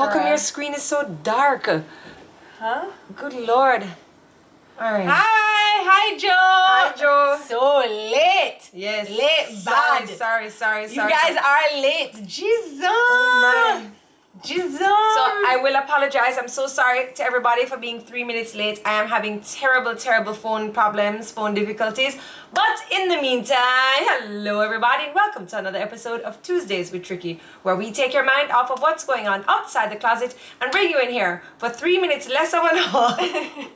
How come your screen is so dark? Huh? Good Lord. All right. Hi, Joe. Hi, Joe. So late. Yes. Late bad. Sorry. You guys are late. Jesus. Oh, man. Jesus. So I will apologize. I'm so sorry to everybody for being 3 minutes late. I am having terrible phone problems, phone difficulties. But in the meantime, hello everybody and welcome to another episode of Tuesdays with Tricky, where we take your mind off of what's going on outside the closet and bring you in here for 3 minutes less of an hour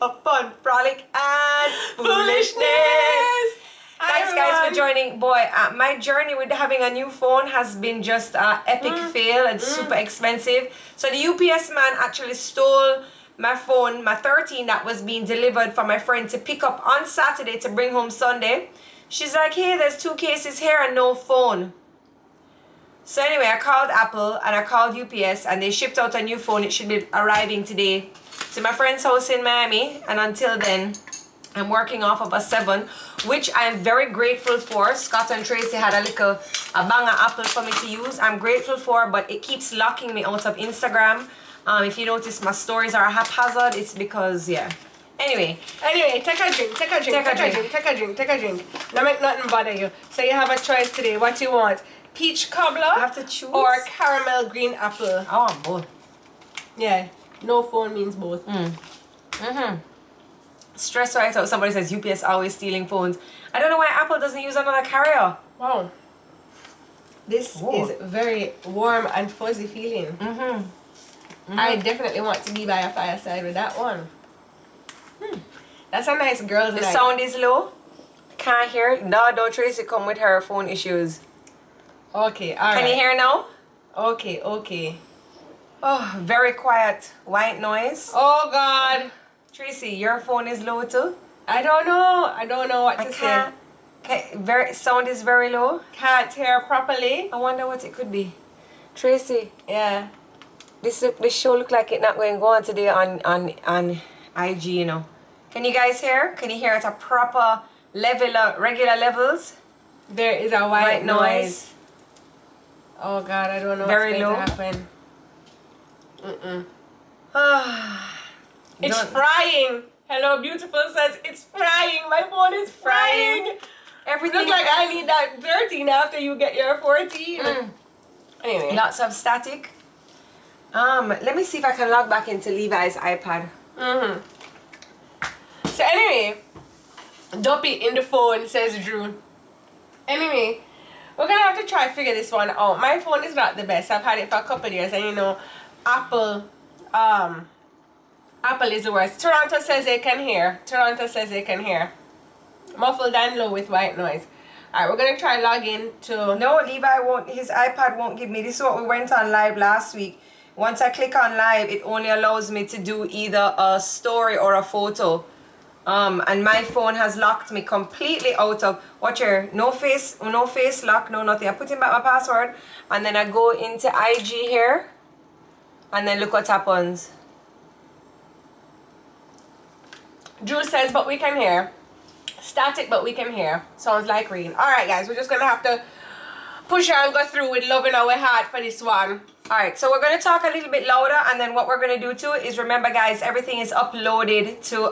of fun, frolic, and foolishness. Thanks guys for joining. Boy, my journey with having a new phone has been just epic fail. It's super expensive. So the UPS man actually stole my phone, my 13 that was being delivered for my friend to pick up on Saturday to bring home Sunday. She's like, hey, there's 2 cases here and no phone. So anyway, I called Apple and I called UPS and they shipped out a new phone. It should be arriving today to my friend's house in Miami. And until then, I'm working off of a 7, which I'm very grateful for. Scott and Tracy had a banger Apple for me to use. I'm grateful for, but it keeps locking me out of Instagram. If you notice my stories are haphazard, it's because, yeah. Anyway, take a drink. Don't make nothing bother you. So you have a choice today. What you want? Peach cobbler? I have to choose. Or caramel green apple? I want both. Yeah, no phone means both. Stress right out. Somebody says UPS always stealing phones. I don't know why Apple doesn't use another carrier. Wow. This is very warm and fuzzy feeling. I definitely want to be by a fireside with that one. That's a nice girl's night. The sound is low. Can't hear it. No, don't Tracy come with her phone issues. Okay, alright. Can you hear now? Okay. Oh, very quiet. White noise. Oh God. Tracy, your phone is low too? I don't know what to say. Okay, sound is very low. Can't hear properly. I wonder what it could be. Tracy. Yeah. This show look like it not going to go on today on IG, you know. Can you guys hear? Can you hear at a proper level, regular levels? There is a white noise. Oh God, I don't know very what's going to happen. It's frying. Hello, beautiful says it's frying. My phone is frying. Everything looks like I need that 13 after you get your 14. Anyway, lots of static. Let me see if I can log back into Levi's iPad. So anyway, Duppy in the phone, says Drew. Anyway, we're gonna have to try figure this one out. My phone is not the best. I've had it for a couple of years, and you know, Apple is the worst. Toronto says they can hear. Muffled and low with white noise. Alright, we're gonna try log in to. No, Levi won't. His iPad won't give me. This is what we went on live last week. Once I click on live, it only allows me to do either a story or a photo. And my phone has locked me completely out of. Watch here. No face lock, no nothing. I put in back my password, and then I go into IG here, and then look what happens. Drew says, but we can hear. Static, but we can hear. Sounds like rain. Alright, guys, we're just gonna have to push on and go through with loving our heart for this one. Alright, so we're gonna talk a little bit louder, and then what we're gonna do too is remember, guys, everything is uploaded to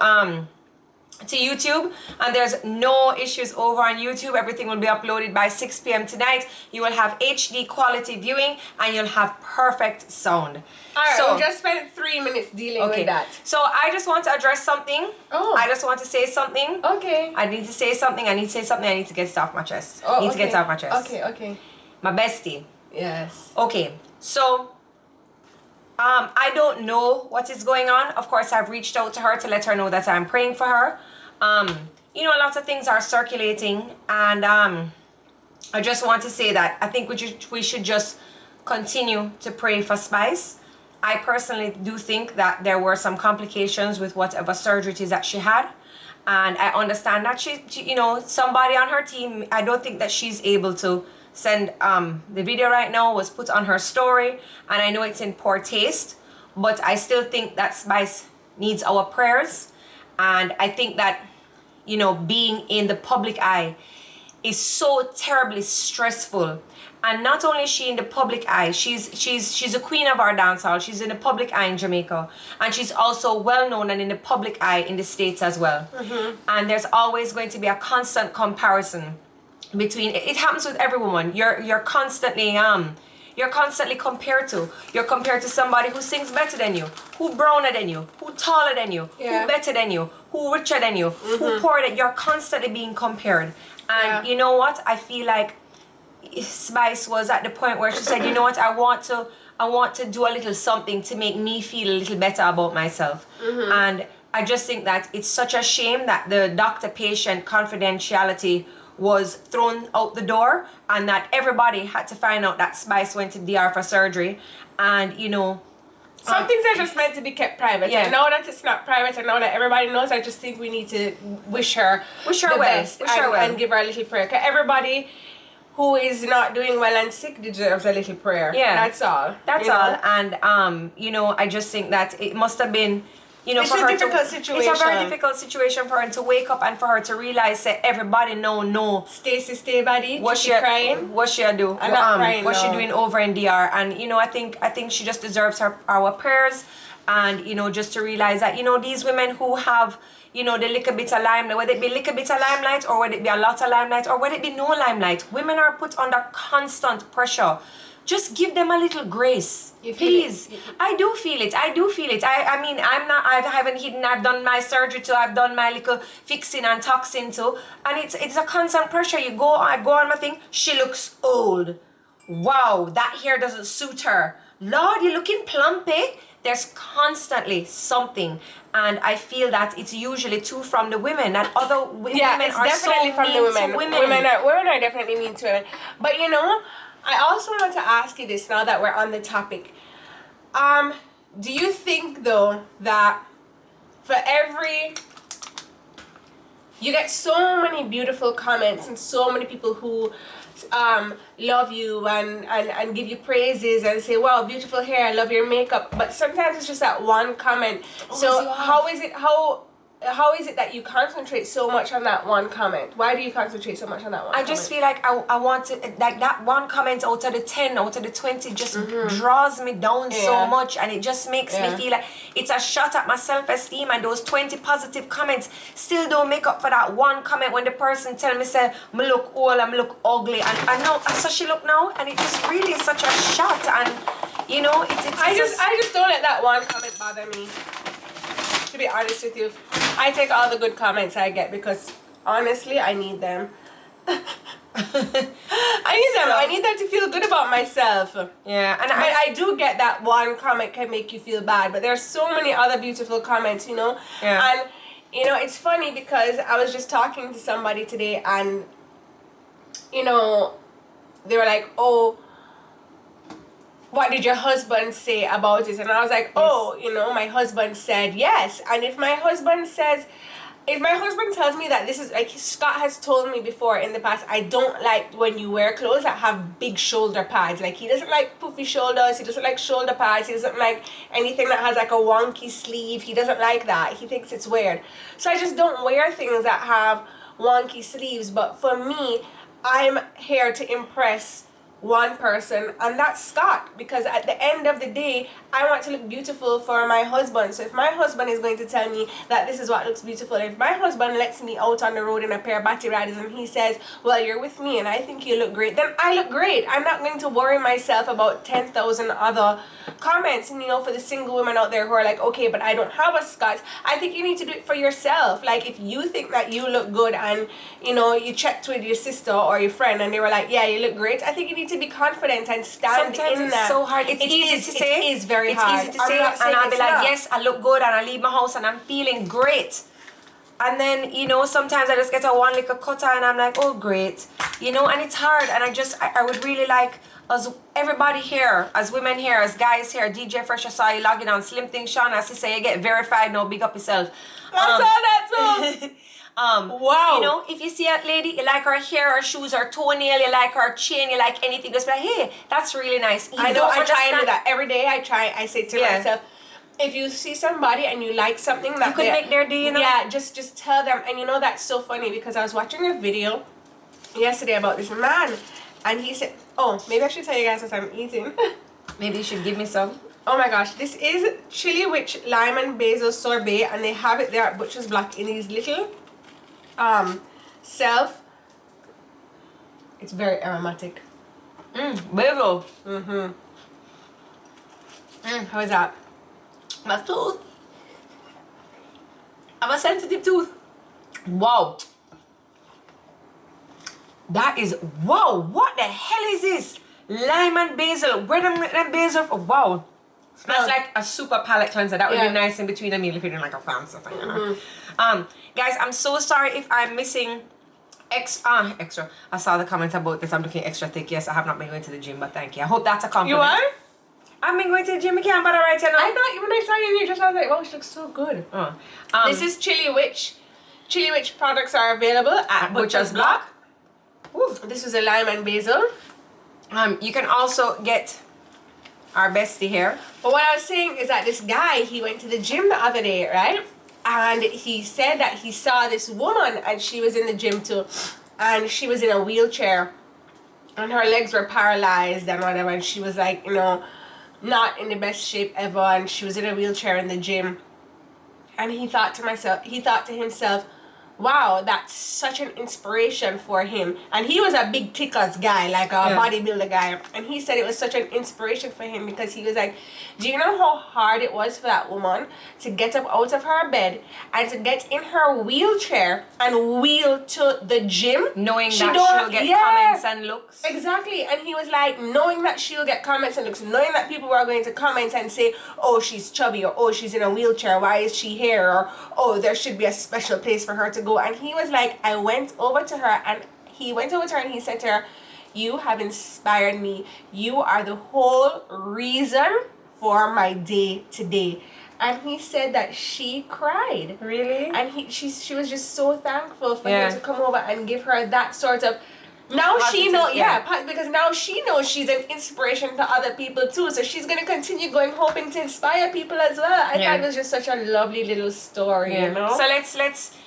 YouTube, and there's no issues over on YouTube. Everything will be uploaded by 6 p.m. tonight. You will have HD quality viewing and you'll have perfect sound. Alright, so we just spent 3 minutes dealing with that. So I just want to address something. I just want to say something. I need to say something. I need to get it off my chest. I need to get it off my chest. Okay. My bestie. Yes. Okay, so I don't know what is going on. Of course, I've reached out to her to let her know that I'm praying for her. You know, lots of things are circulating, and I just want to say that I think we should just continue to pray for Spice. I personally do think that there were some complications with whatever surgery it is that she had, and I understand that she you know, somebody on her team, I don't think that she's able to send the video right now was put on her story, and I know it's in poor taste, but I still think that Spice needs our prayers. And I think that, you know, being in the public eye, is so terribly stressful. And not only is she in the public eye, she's a queen of our dance hall. She's in the public eye in Jamaica, and she's also well known and in the public eye in the States as well. And there's always going to be a constant comparison between. It happens with every woman. You're constantly compared to. You're compared to somebody who sings better than you, who browner than you, who taller than you, who better than you, who richer than you, who poorer than you. You're constantly being compared. And you know what? I feel like Spice was at the point where she said, you know what, I want to do a little something to make me feel a little better about myself. And I just think that it's such a shame that the doctor-patient confidentiality was thrown out the door, and that everybody had to find out that Spice went to DR for surgery. And you know, some things are just meant to be kept private. And now that it's not private, and now that everybody knows, I just think we need to wish her the best and give her a little prayer. 'Cause everybody who is not doing well and sick deserves a little prayer. That's all. That's all. And you know, I just think that it must have been, you know, it's for a her difficult situation. It's a very difficult situation for her to wake up and for her to realize that everybody no. Stacey, stay body. What she crying? What she do? I'm not crying. What she doing over in DR? And you know, I think she just deserves our prayers, and you know, just to realize that, you know, these women who have, you know, the little bit of limelight, whether it be little bit of limelight or whether it be a lot of limelight or whether it be no limelight, women are put under constant pressure. Just give them a little grace, please. I do feel it. I mean, I haven't hidden. I've done my surgery too. I've done my little fixing and toxin too. And it's a constant pressure. I go on my thing. She looks old. Wow, that hair doesn't suit her. Lord, you're looking plumpy. There's constantly something, and I feel that it's usually too from the women. That other women are definitely so from mean the women. to women. Women are definitely mean to women. But you know, I also want to ask you this now that we're on the topic. Do you think though that for every, you get so many beautiful comments and so many people who love you and give you praises and say, wow, beautiful hair, I love your makeup, but sometimes it's just that one comment. So how is it that you concentrate so much on that one comment? Why do you concentrate so much on that one comment? I just feel like I want to, like that one comment out of the 10, out of the 20 just draws me down so much, and it just makes me feel like it's a shot at my self-esteem, and those 20 positive comments still don't make up for that one comment when the person tell me, say, me look old and me look ugly, and I know I saw she look now, and it just really is such a shot, and you know, I just don't let that one comment bother me. To be honest with you, I take all the good comments I get because honestly, I need them. I need them to feel good about myself. Yeah, and I do get that one comment can make you feel bad, but there's so many other beautiful comments, you know. And you know, it's funny because I was just talking to somebody today, and you know, they were like, oh, what did your husband say about it? And I was like, oh, you know, my husband said yes. And if my husband tells me that this is, like Scott has told me before in the past, I don't like when you wear clothes that have big shoulder pads. Like, he doesn't like poofy shoulders, he doesn't like shoulder pads, he doesn't like anything that has like a wonky sleeve. He doesn't like that. He thinks it's weird. So I just don't wear things that have wonky sleeves. But for me, I'm here to impress one person, and that's Scott, because at the end of the day, I want to look beautiful for my husband. So if my husband is going to tell me that this is what looks beautiful, if my husband lets me out on the road in a pair of batty riders and he says, well, you're with me and I think you look great, then I look great. I'm not going to worry myself about 10,000 other comments. And you know, for the single women out there who are like, okay, but I don't have a Scott, I think you need to do it for yourself. Like, if you think that you look good and you know, you checked with your sister or your friend and they were like, yeah, you look great, I think you need to be confident and stand sometimes in it's that. so hard. It's easy to say. It is very hard. It's easy to say, and I'll be like, yes, I look good, and I leave my house and I'm feeling great. And then, you know, sometimes I just get a one little cutter and I'm like, oh, great. You know, and it's hard. And I would really like us, everybody here, as women here, as guys here, DJ Fresh, I saw you logging on, Slim Thing Sean, as you say, you get verified now, big up yourself. I saw that too. Wow. You know, if you see a lady, you like her hair, her shoes, her toenail, you like her chain, you like anything, just be like, hey, that's really nice. I know, I try and do that every day. I say to myself, if you see somebody and you like something that you could make their day, you know? Yeah, just tell them. And you know, that's so funny because I was watching a video yesterday about this man, and he said, oh, maybe I should tell you guys what I'm eating. Maybe you should give me some. Oh my gosh, this is chili witch lime and basil sorbet, and they have it there at Butcher's Block in these little it's very aromatic. Basil. How is that? My tooth. I have a sensitive tooth. Wow. That is, wow, what the hell is this? Lime and basil. Where them basil from? Wow. That's like a super palate cleanser. That would be nice in between a meal if you're doing like a farm stuff. You know? Guys, I'm so sorry if I'm missing extra. I saw the comment about this. I'm looking extra thick. Yes, I have not been going to the gym, but thank you. I hope that's a compliment. You are? I've been going to the gym again, but alright, you know. I thought when I saw you in here, just I was like, wow, she looks so good. This is Chili Witch. Chili Witch products are available at Butcher's Block. Ooh, this is a lime and basil. You can also get our bestie here. But what I was saying is that this guy, he went to the gym the other day, right? And he said that he saw this woman and she was in the gym too. And she was in a wheelchair. And her legs were paralyzed and whatever. And she was like, you know, not in the best shape ever. And she was in a wheelchair in the gym. And he thought to himself, wow, that's such an inspiration for him. And he was a big tickers guy, like a bodybuilder guy. And he said it was such an inspiration for him because he was like, do you know how hard it was for that woman to get up out of her bed and to get in her wheelchair and wheel to the gym? Knowing that she'll get comments and looks. Exactly. And he was like, knowing that she'll get comments and looks, knowing that people were going to comment and say, oh, she's chubby, or oh, she's in a wheelchair, why is she here? Or oh, there should be a special place for her to go. And he was like, I went over to her and he said to her, you have inspired me. You are the whole reason for my day today. And he said that she cried. Really? And she was just so thankful for him to come over and give her that sort of now positive, she knows, because now she knows she's an inspiration to other people too. So she's gonna continue going, hoping to inspire people as well. I thought it was just such a lovely little story, you know. So let's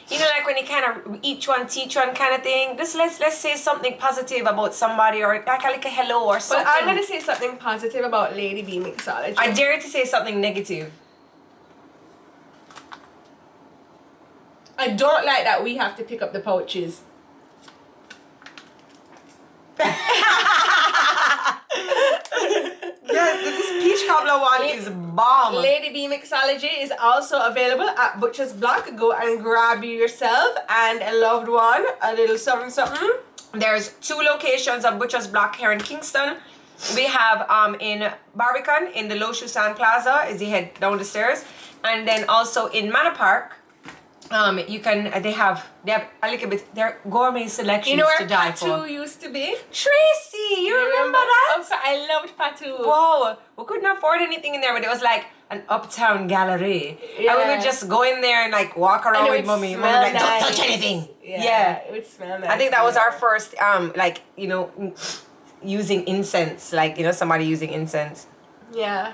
you know, like when you kind of each one teach one kind of thing. Just let's say something positive about somebody, or like a hello or something. But I'm gonna say something positive about Lady B Mixology. I dare to say something negative. I don't like that we have to pick up the pouches. Yes, this peach cobbler one is bomb. Lady B Mixology is also available at Butcher's Block. Go and grab yourself and a loved one a little something something. There's 2 locations of Butcher's Block here in Kingston. We have in Barbican in the Low Shoe Sand Plaza as you head down the stairs, and then also in Manor Park. You can they have a little bit their gourmet selections. You know where to die for. Patu used to be? Tracy, you remember that? I loved Patu. Wow, we couldn't afford anything in there, but it was like an uptown gallery, and we would just go in there and like walk around with mommy. Mommy like, don't touch anything. Yeah, it would smell nice. I think that was our first like, you know, using incense, like, you know, somebody using incense. Yeah.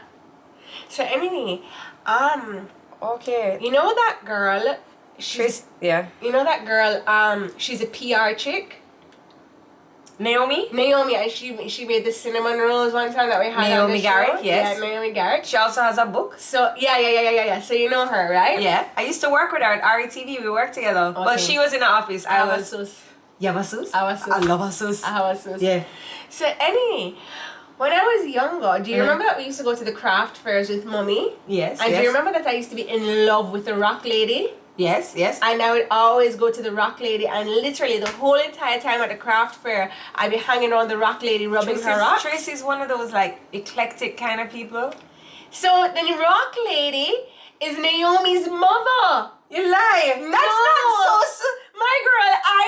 So anyway, okay. you know that girl. You know that girl, she's a PR chick. Naomi, and she made the cinnamon rolls one time that we had on the show. Garrett, yes. Yeah, Naomi Garrett. She also has a book. So, yeah. So you know her, right? Yeah. I used to work with her at RETV. We worked together. Okay. But she was in the office. I was sus. I love sus. Yeah. So anyway, when I was younger, do you remember that we used to go to the craft fairs with mommy? Yes. And do you remember that I used to be in love with the rock lady? Yes. And I would always go to the rock lady, and literally the whole entire time at the craft fair, I'd be hanging around the rock lady, rubbing her rocks. Tracy's one of those like eclectic kind of people. So the rock lady is Naomi's mother. You lie. That's not so. My girl, I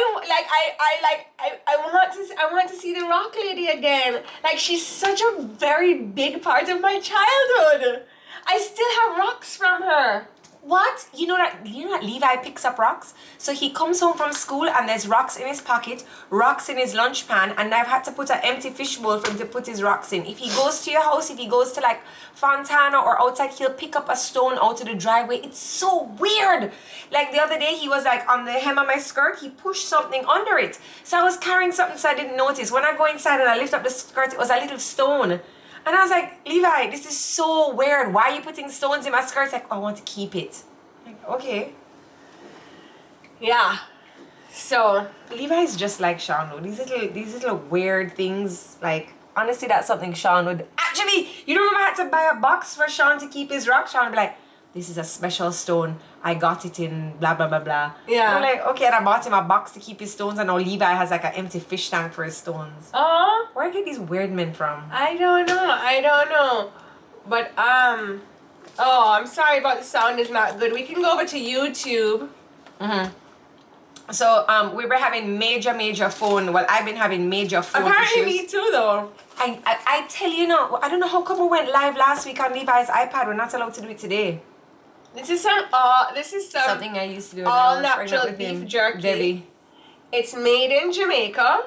want to see the rock lady again. Like, she's such a very big part of my childhood. I still have rocks from her. what? You know that Levi picks up rocks? So he comes home from school and there's rocks in his pocket, rocks in his lunch pan, and I've had to put an empty fish bowl for him to put his rocks in. If he goes to your house, if he goes to like Fontana or outside, he'll pick up a stone out of the driveway. It's so weird. Like the other day, he was like on the hem of my skirt, he pushed something under it. So I was carrying something so I didn't notice. When I go inside and I lift up the skirt, it was a little stone. And I was like, Levi, this is so weird. Why are you putting stones in my skirt? Like, I want to keep it. Like, okay. Yeah. So Levi's just like Sean though. These little weird things. Like, honestly, that's something Sean would actually. You remember I had to buy a box for Sean to keep his rock? Sean would be like, this is a special stone. I got it in blah blah blah blah. Yeah. And I'm like, okay, and I bought him a box to keep his stones, and now Levi has like an empty fish tank for his stones. oh, Where get these weird men from? I don't know. But oh, I'm sorry about the sound is not good. We can go over to YouTube. So we were having major phone. Well, I've been having major phone Apparently issues. me too though. I tell you now, I don't know how come we went live last week on Levi's iPad. We're not allowed to do it today. This is Something I used to do. all when I was pregnant natural with beef him. jerky. Debbie. It's made in Jamaica.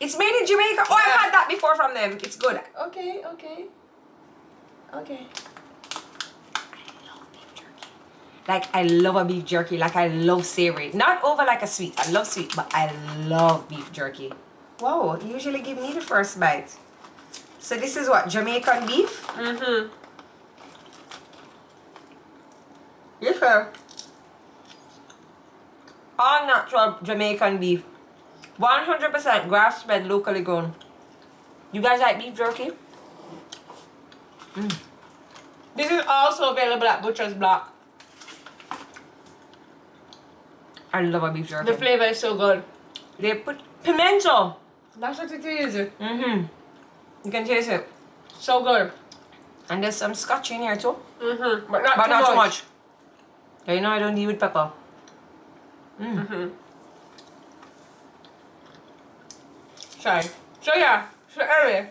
It's made in Jamaica. Oh, Yeah. I've had that before from them. It's good. Okay. Like, I love a beef jerky. Like, I love savory. Not over like a sweet. I love sweet, but I love beef jerky. Wow, you usually give me the first bite. So this is what? Jamaican beef? Yes, sir. All natural Jamaican beef. 100% grass-fed, locally grown. You guys like beef jerky? This is also available at Butcher's Block. I love a beef jerky. The flavor is so good. They put pimento. That's what it is. You can taste it. So good. And there's some scotch in here too. But not, But not too too much. much. Yeah, you know I don't deal with pepper. Sorry. So yeah. So anyway.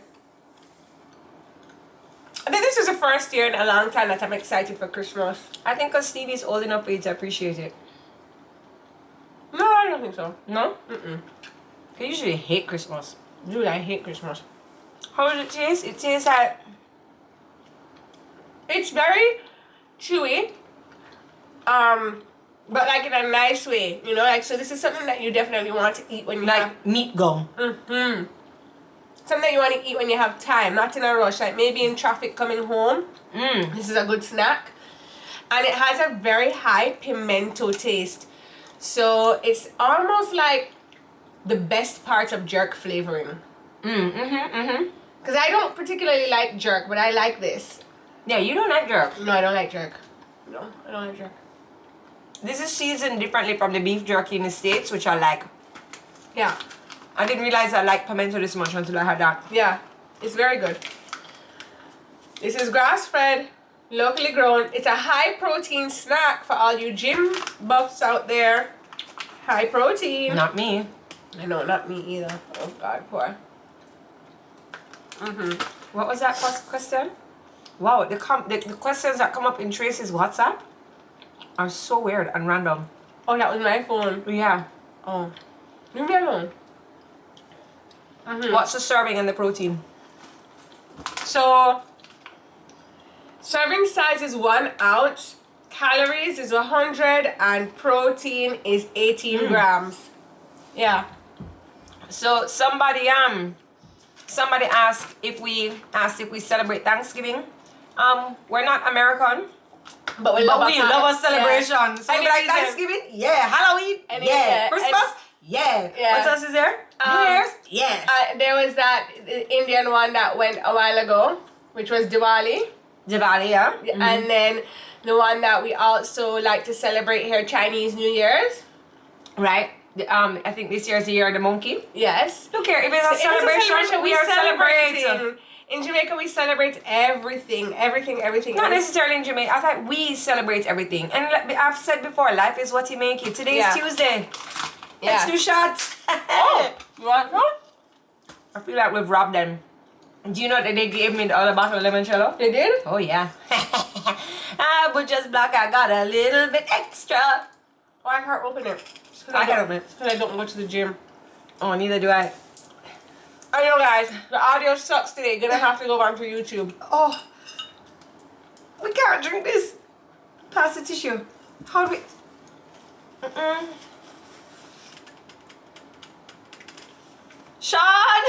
I think this is the first year in a long time that I'm excited for Christmas. I think because Stevie's old enough for you to appreciate it. No, I don't think so. No? I usually hate Christmas. Dude, I hate Christmas. How does it taste? It tastes like... It's very chewy. But like in a nice way, you know, like, so this is something that you definitely want to eat when you have... Like meat gum. Something that you want to eat when you have time, not in a rush, like maybe in traffic coming home. This is a good snack. And it has a very high pimento taste. So it's almost like the best part of jerk flavoring. Because I don't particularly like jerk, but I like this. Yeah, you don't like jerk. No, I don't like jerk. No, I don't like jerk. This is seasoned differently from the beef jerky in the States, which I like. Yeah. I didn't realize I liked pimento this much until I had that. Yeah, it's very good. This is grass-fed, locally grown. It's a high-protein snack for all you gym buffs out there. High protein. Not me. I know, not me either. Oh God, poor. What was that question? Wow, the questions that come up in Tracy's WhatsApp are so weird and random. Oh, that was my phone. Yeah. Oh. Leave me alone. What's the serving and the protein? So, serving size is 1 ounce, calories is 100, and protein is 18 grams. Yeah. So somebody asked if we celebrate Thanksgiving. We're not American, but we love a celebration. Yeah. So we like Thanksgiving, yeah. Halloween, yeah. Christmas, yeah. What else is there? New Year's, yeah. There was that Indian one that went a while ago, which was Diwali. Diwali, yeah. And then the one that we also like to celebrate here, Chinese New Year's. Right. I think this year is the year of the monkey. Yes. Look here, if it's a celebration, we are celebrating. In Jamaica, we celebrate everything. Not necessarily in Jamaica. I thought we celebrate everything. And I've said before, life is what you make it. Today is Tuesday. Yeah. Let's do shots. Oh, you want some? I feel like we've robbed them. Do you know that they gave me the other bottle of limoncello? They did? Oh, yeah. butcher's block, I got a little bit extra. Oh, I can't open it. I can open it. Because I don't go to the gym. Oh, neither do I. I know, guys. The audio sucks today. Gonna have to go on to YouTube. Oh, we can't drink this. Pass the tissue. How do we? Sean!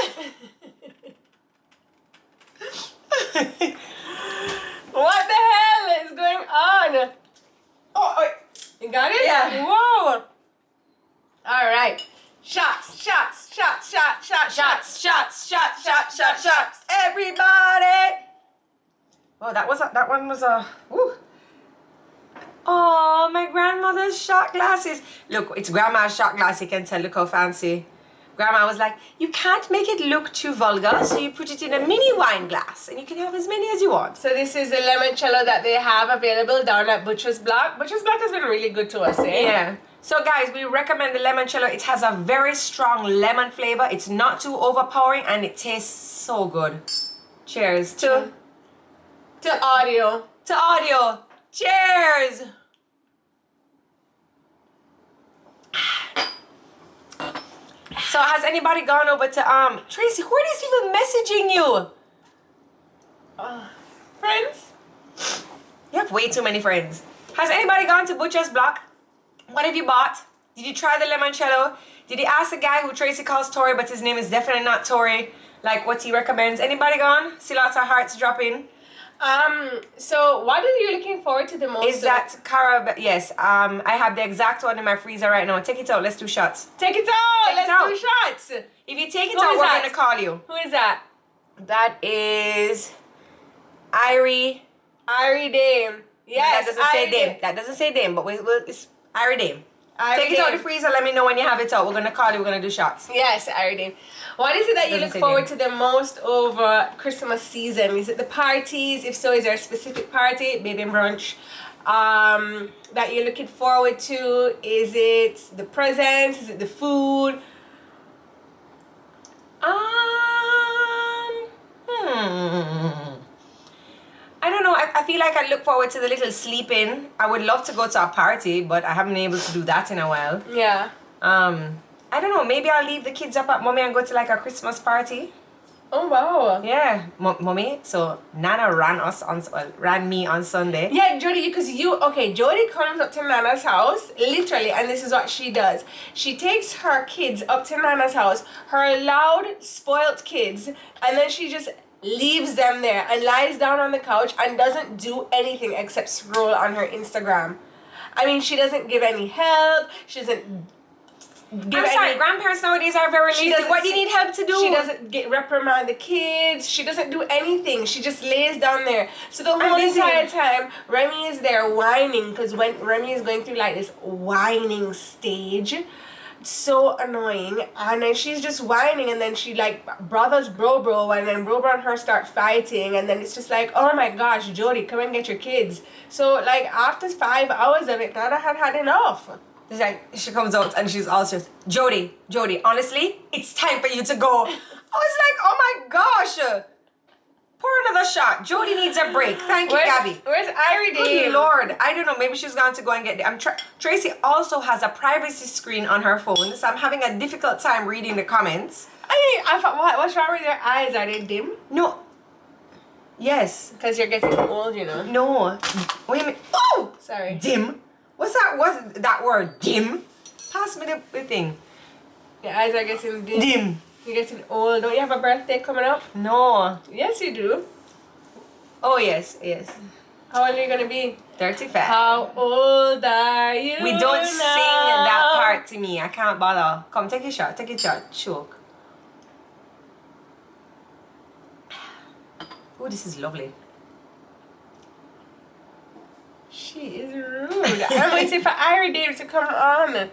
What the hell is going on? Oh, wait. You got it? Yeah. Whoa. All right. Shots, shots, shots, shots, shots, shots. Shots. Everybody! Oh, that one was a. Woo. Oh, my grandmother's shot glasses. Look, it's grandma's shot glass. You can tell. Look how fancy. Grandma was like, you can't make it look too vulgar, so you put it in a mini wine glass, and you can have as many as you want. So this is the limoncello that they have available down at Butcher's Block. Butcher's Block has been really good to us, eh? Yeah. So guys, we recommend the limoncello. It has a very strong lemon flavor. It's not too overpowering, and it tastes so good. Cheers to audio. To audio. Cheers. So has anybody gone over to Tracy? Who are these people messaging you? Friends? You have way too many friends. Has anybody gone to Butcher's Block? What have you bought? Did you try the limoncello? Did you ask the guy who Tracy calls Tori, but his name is definitely not Tori, like what he recommends? Anybody gone? See lots of hearts dropping. So what are you looking forward to the most? Is that Cara? Yes. I have the exact one in my freezer right now. Take it out. Let's do shots. Take it out. Take it Let's out. do shots. If you take it Who out, is we're that? gonna call you. Who is that? That is Irie. Irie Dame. Yes. That doesn't say Irie Dame. That doesn't say Dame, but it's Irie Dame. Irie Take it out of Dame. the freezer. Let me know when you have it out. We're gonna call you. We're gonna do shots. Yes, Irie Dame. What is it that you Doesn't look say forward name. to the most over Christmas season? Is it the parties? If so, is there a specific party, baby brunch, that you're looking forward to? Is it the presents? Is it the food? I don't know. I feel like I look forward to the little sleep-in. I would love to go to a party, but I haven't been able to do that in a while. Yeah. I don't know. Maybe I'll leave the kids up at mommy and go to like a Christmas party. Oh wow. Yeah, mommy. So Nana ran me on Sunday. Yeah, Jodi, because Jodi comes up to Nana's house, literally, and this is what she does. She takes her kids up to Nana's house, her loud, spoilt kids, and then she just leaves them there and lies down on the couch and doesn't do anything except scroll on her Instagram. I mean, she doesn't give any help. She doesn't give any... grandparents nowadays are very lazy. What do you need help to do? She doesn't reprimand the kids. She doesn't do anything. She just lays down there. So the whole entire time, Remy is there whining, because when Remy is going through like this whining stage, so annoying. And then she's just whining, and then she like brothers bro, and then bro and her start fighting, and then it's just like, oh my gosh, Jodi, come and get your kids. So like after 5 hours of it, Nana had enough. It's like she comes out and she's all just Jodi, honestly, it's time for you to go. I was like, oh my gosh. Pour another shot. Jodi needs a break. Thank you, Gabby. Where's Irie Dame? Good Lord. I don't know. Maybe she's going to go and get Tracy also has a privacy screen on her phone, so I'm having a difficult time reading the comments. I thought, what's wrong with your eyes? Are they dim? No. Yes. Because you're getting old, you know. No. Wait a minute. Oh! Sorry. Dim. What's that word? Dim? Pass me the thing. Your eyes are getting dim. Dim. You're getting old. Don't you have a birthday coming up? No. Yes, you do. Oh, yes. How old are you going to be? 35. How old are you We don't now? sing that part to me. I can't bother. Come, take a shot. Choke. Oh, this is lovely. She is rude. I'm waiting for Irie Dame to come on.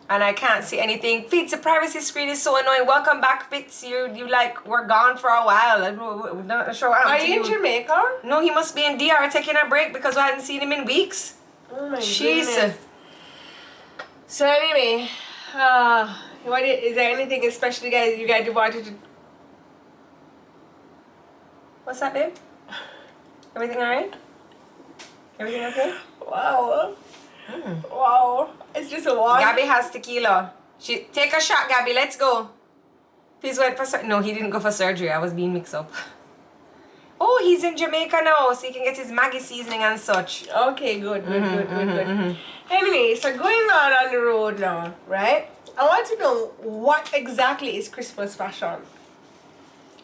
And I can't see anything. Fitz, the privacy screen is so annoying. Welcome back, Fitz. You like, we're gone for a while. We're not sure what happened Are to you in Jamaica? No, he must be in DR taking a break because we hadn't seen him in weeks. Oh my Jesus. goodness. So anyway, is there anything especially you guys wanted to... What's that, babe? Everything alright? Everything okay? Wow. Wow. It's just a one. Gabby has tequila. Take a shot, Gabby. Let's go. Please went for no, he didn't go for surgery. I was being mixed up. Oh, he's in Jamaica now, so he can get his Maggie seasoning and such. Okay, good. Anyway, so going on the road now, right? I want to know what exactly is Christmas fashion?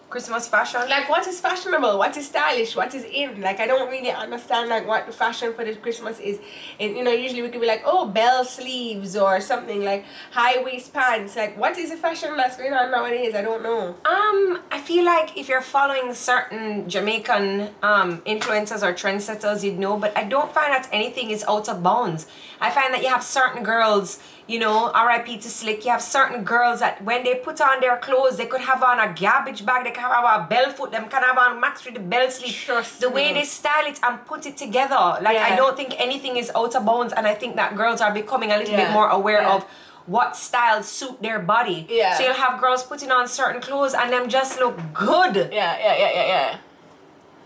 Christmas fashion? Like, what is fashionable? What is stylish? What is in? Like, I don't really understand, like, what the fashion for the Christmas is. And, you know, usually we could be like, oh, bell sleeves or something, like high waist pants. Like, what is the fashion that's going on nowadays? I don't know. I feel like if you're following certain Jamaican influencers or trendsetters, you'd know, but I don't find that anything is out of bounds. I find that you have certain girls, you know, RIP to Slick, you have certain girls that when they put on their clothes, they could have on a garbage bag, they can have a bell foot, them can have on max with the bell sleeve. The way they style it and put it together, like I don't think anything is out of bounds, and I think that girls are becoming a little bit more aware of what styles suit their body. So you'll have girls putting on certain clothes and them just look good.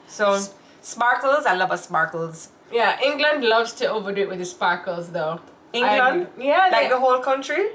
So sparkles, I love a sparkles. Yeah, England loves to overdo it with the sparkles though. England? Like the whole country?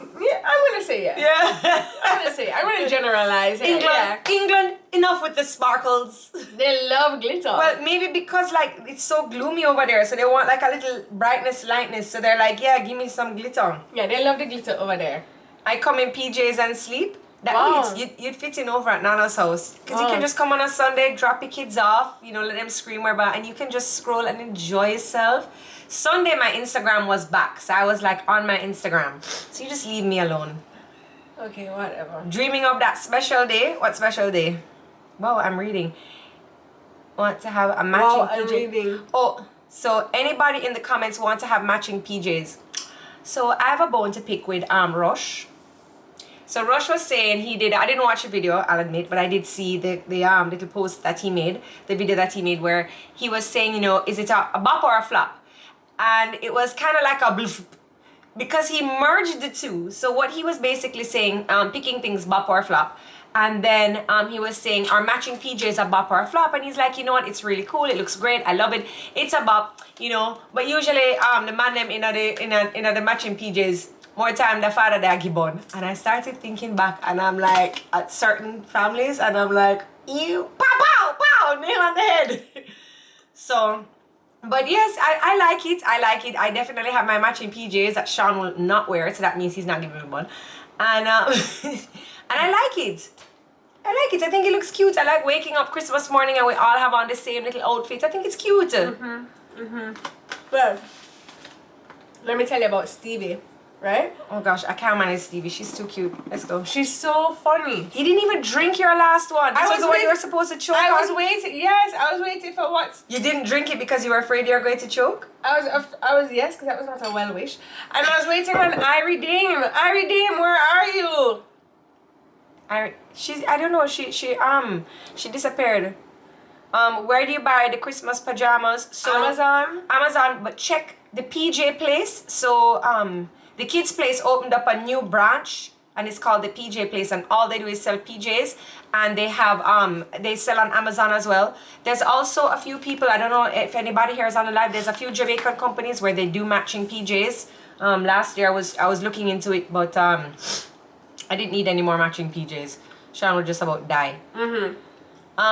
Yeah, I'm gonna say I'm gonna generalize it. England, enough with the sparkles. They love glitter. Well, maybe because like it's so gloomy over there, so they want like a little brightness, lightness, so they're like, yeah, give me some glitter. Yeah, they love the glitter over there. I come in PJs and sleep. That means you'd fit in over at Nana's house. Because you can just come on a Sunday, drop your kids off, you know, let them scream about, and you can just scroll and enjoy yourself. Sunday, my Instagram was back, so I was like on my Instagram. So you just leave me alone. Okay, whatever. Dreaming of that special day. What special day? Wow, I'm reading. Want to have a matching PJ? Reading. Oh, so anybody in the comments want to have matching PJs? So I have a bone to pick with Rush. So Rush was saying he did, I didn't watch the video, I'll admit, but I did see the little post that he made, the video that he made where he was saying, you know, is it a bop or a flop? And it was kind of like a bluff, because he merged the two. So what he was basically saying, picking things bop or flop. And then he was saying, our matching PJs a bop or a flop. And he's like, you know what, it's really cool, it looks great, I love it. It's a bop, you know, but usually the man them in the matching PJs, more time the father they give on. And I started thinking back, and I'm like at certain families, and I'm like, you pow pow pow, nail on the head. So, but yes, I like it. I definitely have my matching PJs that Sean will not wear, so that means he's not giving me one. And and I like it. I think it looks cute. I like waking up Christmas morning and we all have on the same little outfit. I think it's cute. Well, let me tell you about Stevie. Right? Oh gosh, I can't manage Stevie. She's too cute. Let's go. She's so funny. He didn't even drink your last one. This was the one you were supposed to choke on. I was waiting. Yes, I was waiting for what? You didn't drink it because you were afraid you were going to choke? I was yes, because that was not a well wish. And I was waiting on Irie Dame. Irie Dame, where are you? I don't know. She disappeared. Where do you buy the Christmas pajamas? So Amazon, but check the PJ Place. So the kids place opened up a new branch, and it's called the PJ Place, and all they do is sell PJs, and they have they sell on Amazon as well. There's also a few people, I don't know if anybody here is on the live, there's a few Jamaican companies where they do matching PJs. Last year I was looking into it, but I didn't need any more matching PJs. Sean would just about die.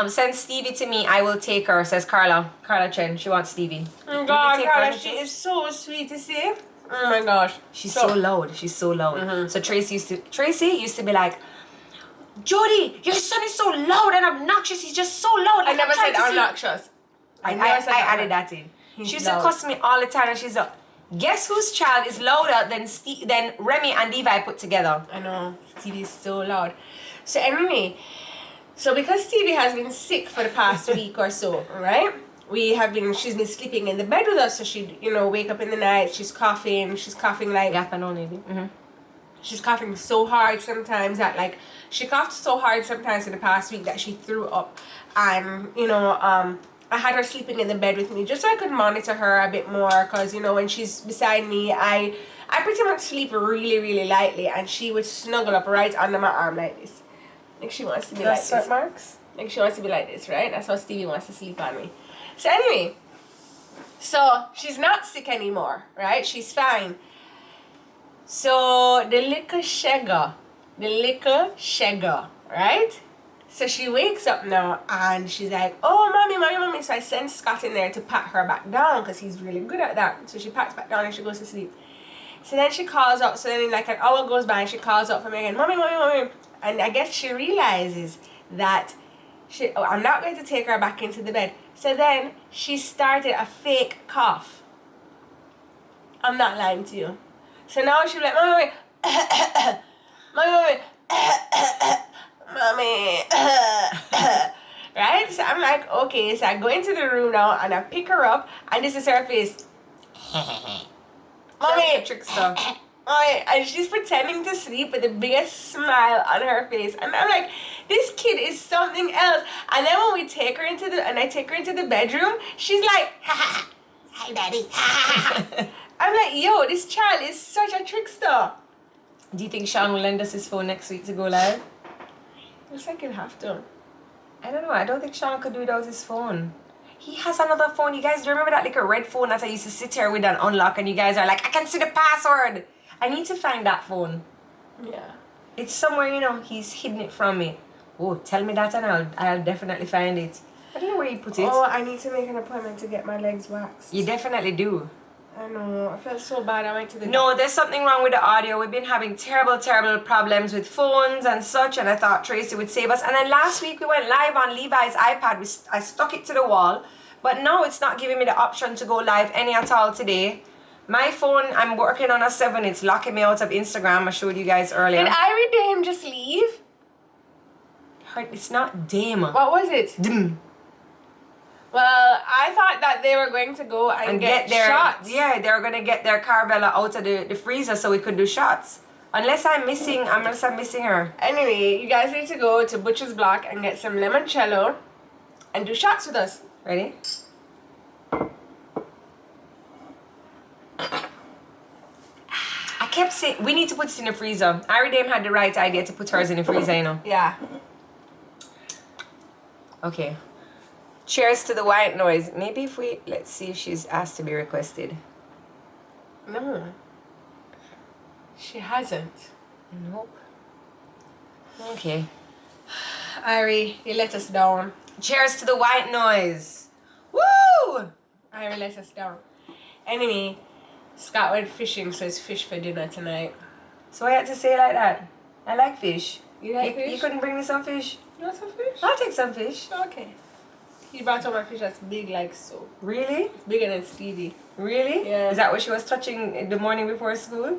Send Stevie to me, I will take her, says Carla Chen. She wants Stevie. Oh God, Carla, she is so sweet to see. Oh my gosh. She's so loud. So Tracy used to be like, Jodi, your son is so loud and obnoxious. He's just so loud. I never said obnoxious. I added that in. She used to cuss me all the time, and she's like, guess whose child is louder than Remy and Levi put together? I know. Stevie is so loud. So anyway, because Stevie has been sick for the past week or so, right? She's been sleeping in the bed with us, so she'd, wake up in the night, she's coughing like... She's coughing so hard sometimes that, like, she coughed so hard sometimes in the past week that she threw up. And, I had her sleeping in the bed with me just so I could monitor her a bit more, because, when she's beside me, I pretty much sleep really, really lightly, and she would snuggle up right under my arm like this. Like she wants to be like this. Marks? Like she wants to be like this, right? That's how Stevie wants to sleep on me. So anyway, So she's not sick anymore, right? She's fine. So the little shagger, right? So she wakes up now and she's like, oh, mommy. So I send Scott in there to pat her back down because he's really good at that. So she pats back down and she goes to sleep. So then she calls up. So then like an hour goes by and she calls up for me again, mommy. And I guess she realizes that I'm not going to take her back into the bed. So then she started a fake cough. I'm not lying to you. So now she's like, mommy, right? So I'm like, okay. So I go into the room now and I pick her up and this is her face. Mommy, trickster. And she's pretending to sleep with the biggest smile on her face. And I'm like, this kid is something else. And then when I take her into the bedroom, she's like, hi daddy. I'm like, yo, this child is such a trickster. Do you think Sean will lend us his phone next week to go live? Looks like he'll have to. I don't know. I don't think Sean could do without his phone. He has another phone. You guys remember that like a red phone that I used to sit here with an unlock and you guys are like, I can see the password. I need to find that phone. Yeah. It's somewhere, you know, he's hidden it from me. Oh, tell me that and I'll definitely find it. I don't know where you put it. Oh, I need to make an appointment to get my legs waxed. You definitely do. I know. I felt so bad. I went to the... No, there's something wrong with the audio. We've been having terrible problems with phones and such, and I thought Tracy would save us. And then last week we went live on Levi's iPad. I stuck it to the wall, but now it's not giving me the option to go live any at all today. My phone, I'm working on a 7. It's locking me out of Instagram. I showed you guys earlier. Did I redeem just leave? It's not Dame. What was it? Dim. Well, I thought that they were going to go and get their shots. Yeah, they're gonna get their Carvella out of the freezer so we could do shots. Unless I'm missing her. Anyway, you guys need to go to Butcher's Block and get some limoncello and do shots with us. Ready? I kept saying we need to put it in the freezer. Ari Dame had the right idea to put hers in the freezer, you know. Yeah. Okay. Cheers to the white noise. Maybe if let's see if she's asked to be requested. No. She hasn't. Nope. Okay. Ari, you let us down. Cheers to the white noise. Woo! Ari let us down. Anyway, Scott went fishing, so it's fish for dinner tonight. So I had to say it like that. I like fish. You like fish? You couldn't bring me some fish? You want some fish? I'll take some fish. Okay. He brought over a fish that's big like so. Really? It's bigger than Stevie. Really? Yeah. Is that what she was touching the morning before school?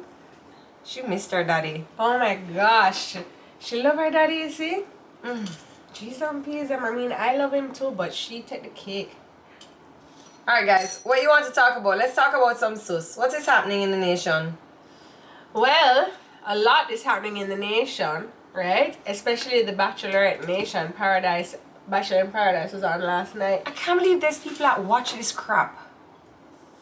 She missed her daddy. Oh my gosh. She love her daddy, you see? She's on peas. I mean, I love him too, but she take the cake. Alright guys, what you want to talk about? Let's talk about some sus. What is happening in the nation? Well, a lot is happening in the nation, right? Especially the Bachelorette Nation. Bachelor in Paradise was on last night. I can't believe there's people that watch this crap.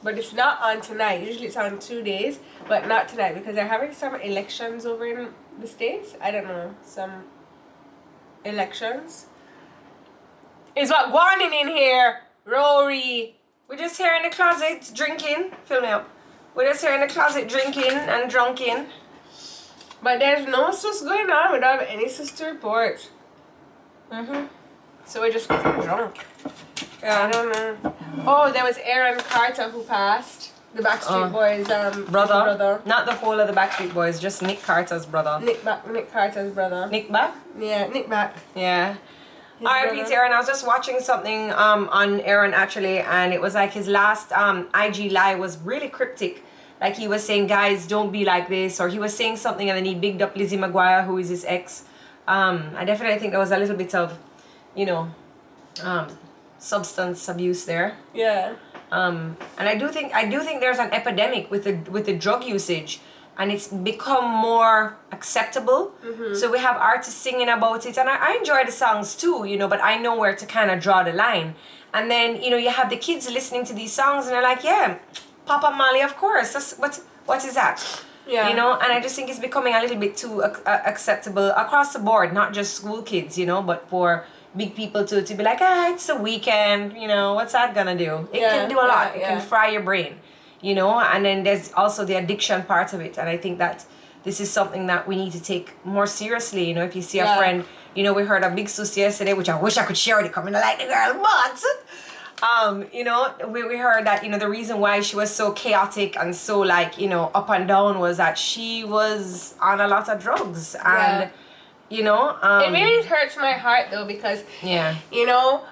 But it's not on tonight. Usually it's on 2 days, but not tonight because they're having some elections over in the States. I don't know. Some elections. Is what going in here, Rory. We're just here in the closet drinking. Fill me up. We're just here in the closet drinking and drunking. But there's no sus going on. We don't have any sus to report. So we're just getting drunk. Yeah. I don't know. Oh, there was Aaron Carter who passed. The Backstreet Boys brother. Not the whole of the Backstreet Boys, just Nick Carter's brother. Nick Carter's brother. Nick back? Yeah, Nick back. Yeah. R.I.P. to Aaron. I was just watching something on Aaron actually, and it was like his last IG live was really cryptic. Like he was saying, guys, don't be like this, or he was saying something and then he bigged up Lizzie McGuire, who is his ex. I definitely think there was a little bit of, you know, substance abuse there. Yeah. And I do think there's an epidemic with the drug usage, and it's become more acceptable. So we have artists singing about it, and I enjoy the songs too, you know, but I know where to kind of draw the line. And then, you know, you have the kids listening to these songs and they're like, yeah, Papa Molly, of course. That's what is that? Yeah. You know, and I just think it's becoming a little bit too acceptable across the board, not just school kids, you know, but for big people to be like, it's a weekend, you know, what's that gonna do? It can do a lot. It can fry your brain, you know. And then there's also the addiction part of it, and I think that this is something that we need to take more seriously. You know, if you see a friend, you know, we heard a big sus yesterday, which I wish I could share it, coming to like the girl, but you know, we heard that, you know, the reason why she was so chaotic and so like, you know, up and down was that she was on a lot of drugs. And you know, it really hurts my heart though, because you know,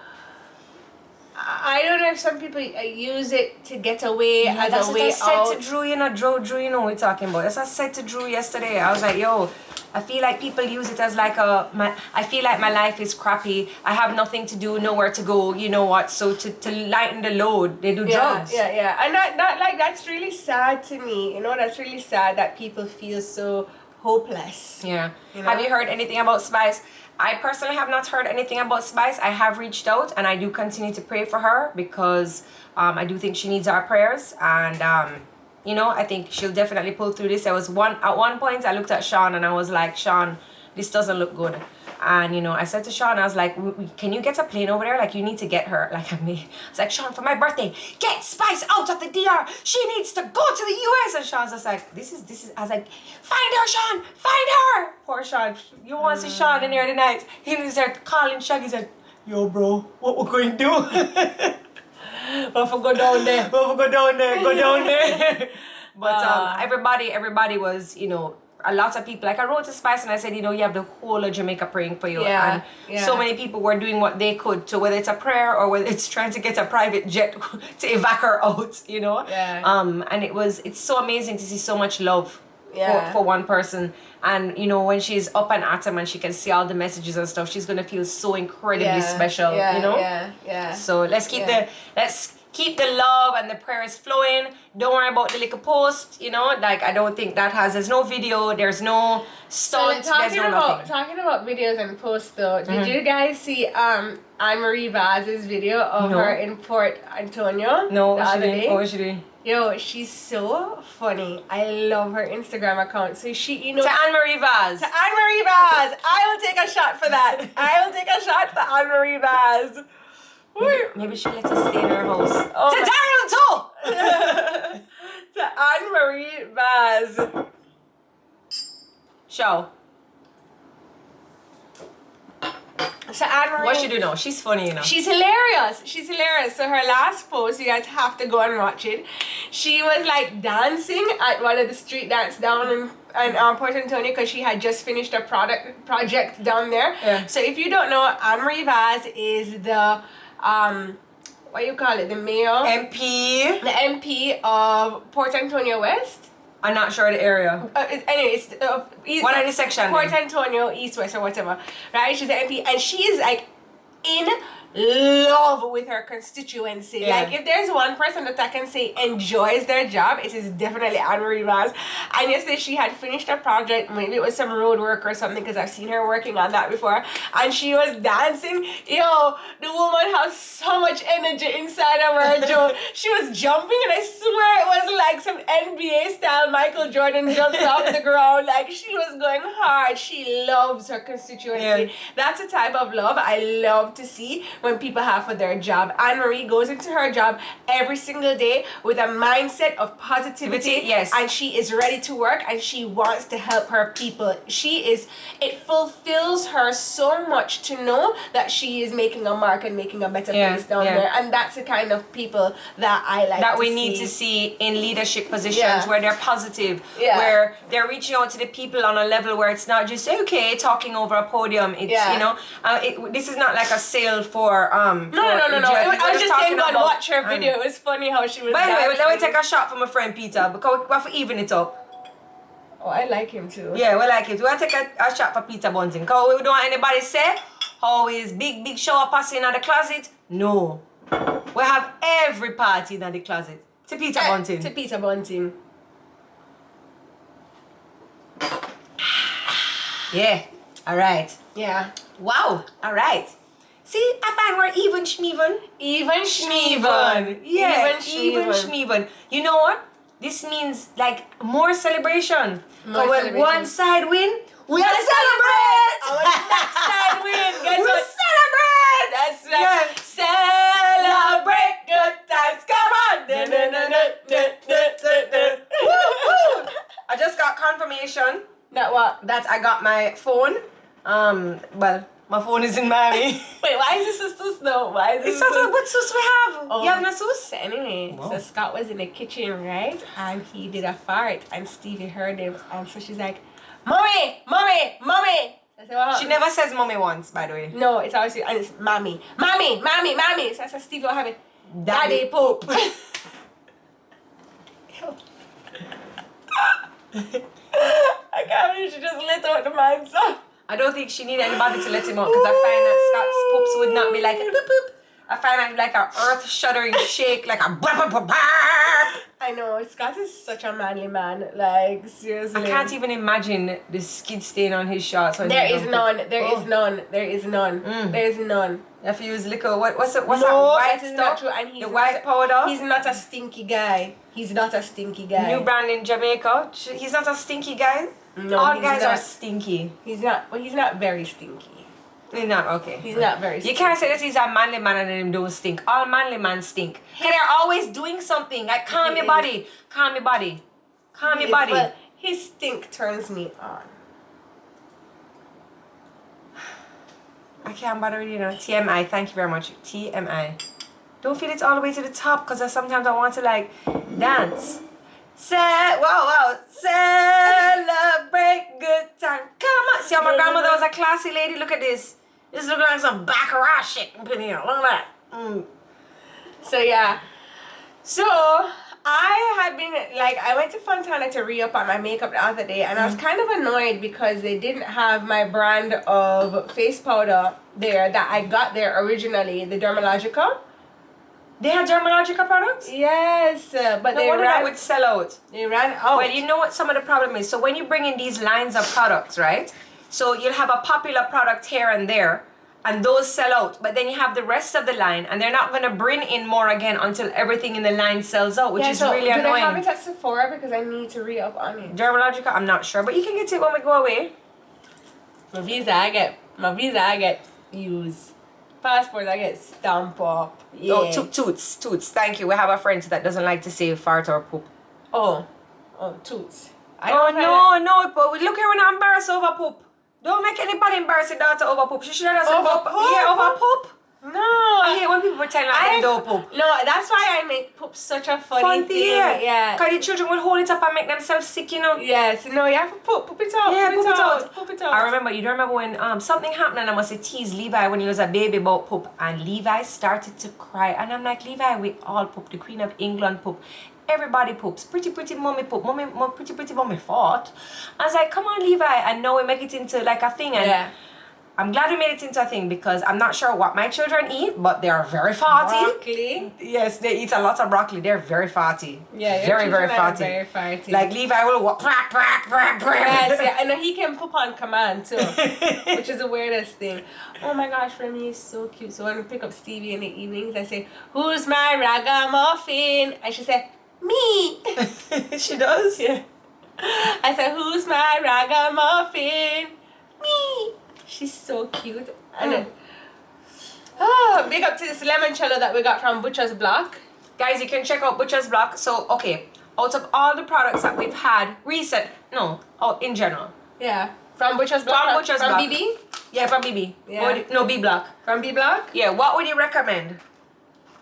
I don't know if some people use it to get away as a way out. That's what I said to Drew, you know, Drew, you know what we're talking about. That's what I said to Drew yesterday. I was like, yo, I feel like people use it as like I feel like my life is crappy. I have nothing to do, nowhere to go, you know what? So to lighten the load, they do drugs. Yeah. And that like, that's really sad to me. You know, that's really sad that people feel so hopeless. Yeah. You know? Have you heard anything about Spice? I personally have not heard anything about Spice. I have reached out and I do continue to pray for her because I do think she needs our prayers, and you know, I think she'll definitely pull through this. At one point I looked at Sean and I was like, Sean, this doesn't look good. And you know, I said to Sean, I was like, can you get a plane over there? Like, you need to get her. Like, I was like, Sean, for my birthday, get Spice out of the DR. She needs to go to the US. And Sean's just like, this is. I was like, find her, Sean, find her. Poor Sean. You want to see Sean in there tonight? He was there calling Shaggy. He's like, yo, bro, what we're going to do? What if I go down there? What if I go down there? Go down there. But everybody was, you know, a lot of people, like I wrote to Spice and I said, you know, you have the whole of Jamaica praying for you. And so many people were doing what they could to, whether it's a prayer or whether it's trying to get a private jet to evac her out, you know. And it's so amazing to see so much love for one person. And you know, when she's up and at him and she can see all the messages and stuff, she's gonna feel so incredibly special, you know. So let's keep the love and the prayers flowing. Don't worry about the little post, you know, like I don't think there's no video, there's no stunt, there's no nothing. Talking about videos and posts though, did you guys see Anne-Marie Vaz's video of her in Port Antonio the other day? What was she doing? Yo, she's so funny. I love her Instagram account. So she, you know, to Anne-Marie Vaz. To Anne-Marie Vaz. I will take a shot for that. I will take a shot for Anne-Marie Vaz. Maybe she'll let us stay in her house. To Daryl too! To Anne-Marie Vaz. Show. So Anne-Marie, what she do now? She's funny, you know. She's hilarious. She's hilarious. So her last post, you guys have to go and watch it. She was like dancing at one of the street dance down in Port Antonio because she had just finished a project down there. So if you don't know, Anne-Marie Vaz is the what do you call it? The mayor? MP. The MP of Port Antonio West. I'm not sure the area. Anyways, one of the sections. Port Antonio, East, West, or whatever. Right? She's the MP, and she is like in love with her constituency. Like, if there's one person that I can say enjoys their job, it is definitely Anne-Marie Vaz. And yesterday she had finished a project, maybe it was some road work or something, because I've seen her working on that before, and she was dancing. Yo, the woman has so much energy inside of her, Joe. She was jumping, and I swear it was like some NBA style Michael Jordan jumps off the ground. Like, she was going hard. She loves her constituency. That's the type of love I love to see when people have for their job. Anne-Marie goes into her job every single day with a mindset of positivity, and she is ready to work, and she wants to help her people. It fulfills her so much to know that she is making a mark and making a better place down there, and that's the kind of people that I like that we need to see in leadership positions where they're positive, where they're reaching out to the people on a level where it's not just talking over a podium. It's you know, this is not like a sale for No. I was just saying, go and watch her video. It was funny how she was. By the way, let me take a shot for my friend Peter because we have to even it up. Oh, I like him too. Yeah, we like it. We'll take a shot for Peter Bunting because we don't want anybody say how his big shower passing in the closet. No, we have every party in the closet. To Peter Bunting. To Peter Bunting. Yeah. All right. Yeah. Wow. All right. See, I find we're even schmeven. Even schmeven. Yeah, even schmeven. You know what? This means like more celebration. Because when one side win, we celebrate. Our next side win. Guess what? celebrate! That's right. Yeah. Celebrate good times. Come on. I just got confirmation That what? that I got my phone. Well, my phone is in Miami. Wait, why is this so slow? Why is It's this not what sauce we have. Oh. You have no sauce? So anyway, Wow. so Scott was in the kitchen, right? And he did a fart, and Stevie heard him, and so she's like, "Mommy, mommy, mommy." I said, "What?" She never says mommy once, by the way. No, it's always and it's mommy, mommy, mommy, mommy. So I said, "Stevie, what happened?" Daddy poop. I can't believe she just let out the mind so. I don't think she needed anybody to let him out because I find that Scott's poops would not be like a boop boop. I find that like a earth shuddering shake, like a blah blah blah blah. I know, Scott is such a manly man. Like, seriously. I can't even imagine the skid stain on his shorts. When There he is don't none. cook. There Oh. is none. There is none. There is none. If you use liquor, what's that No, white that is stuff? not true. And he's The white powder? He's not a stinky guy. He's not a stinky guy. New brand in Jamaica. He's not a stinky guy. No, All he's guys not. are stinky. He's not. Well, he's not very stinky. He's not okay. He's not very. You Stinky. can't say that he's a manly man and them don't stink. All manly men stink. Cause they're always doing something. Like calm He your is. body. Calm your body. Calm your body. Well, his stink turns me on. I can't bother with you know. TMI, thank you very much. TMI. Don't feel it's all the way to the top because sometimes I want to like dance. Wow. Celebrate good time. Come on. See how my grandmother was a classy lady? Look at this. This looking like some baccarat shit. Look at that. So yeah. So I had been like I went to Fontana to re-up on my makeup the other day, and I was kind of annoyed because they didn't have my brand of face powder there that I got there originally, the Dermalogica. They had Dermalogica products? Yes, but No they wonder that ran. would sell out. They ran out. Well, you know what some of the problem is? So when you bring in these lines of products, right? So you'll have a popular product here and there, and those sell out. But then you have the rest of the line, and they're not going to bring in more again until everything in the line sells out, which is really do they have annoying. it at Sephora because I need to re-up on it? Dermalogica, I'm not sure, but you can get it when we go away. My visa I get used. Passport I get stamp up. Yeah. Oh, toots. Thank you. We have a friend that doesn't like to say fart or poop. Oh, toots. No, but look here, we're not embarrassed over poop. Don't make anybody embarrass their daughter over poop. She should have said Over poop? Yeah, over poop. No. I hate when people pretend like they don't poop. No, that's why I make poop such a funny thing. Yeah. Yeah. Because the children will hold it up and make themselves sick, you know. Yes. No, you have to poop it out. Yeah, poop it out. Poop it out. I remember, you don't remember when something happened and I must have teased Levi when he was a baby about poop, and Levi started to cry, and I'm like, Levi, we all poop. The Queen of England poop. Everybody poops. Pretty mommy poop. Pretty mommy fought. I was like, come on, Levi. And now we make it into like a thing. And Yeah. I'm glad we made it into a thing because I'm not sure what my children eat, but they are very farty. Broccoli. Yes, they eat a lot of broccoli. They're very farty. Yeah, your very children are farty. very farty. Like Levi will walk. Yes, yeah, and he can poop on command too, which is the weirdest thing. Oh my gosh, Remy is so cute. So when we pick up Stevie in the evenings, I say, "Who's my ragamuffin?" And she said, "Me." She does? Yeah. I said, "Who's my ragamuffin?" Me. She's so cute. And then, big up to this limoncello that we got from Butcher's Block. Guys, you can check out Butcher's Block. So, okay, out of all the products that we've had in general. Yeah. From Butcher's Block? From Butcher's from Block. BB? Yeah, from BB. Yeah. B Block. From B Block? Yeah, what would you recommend?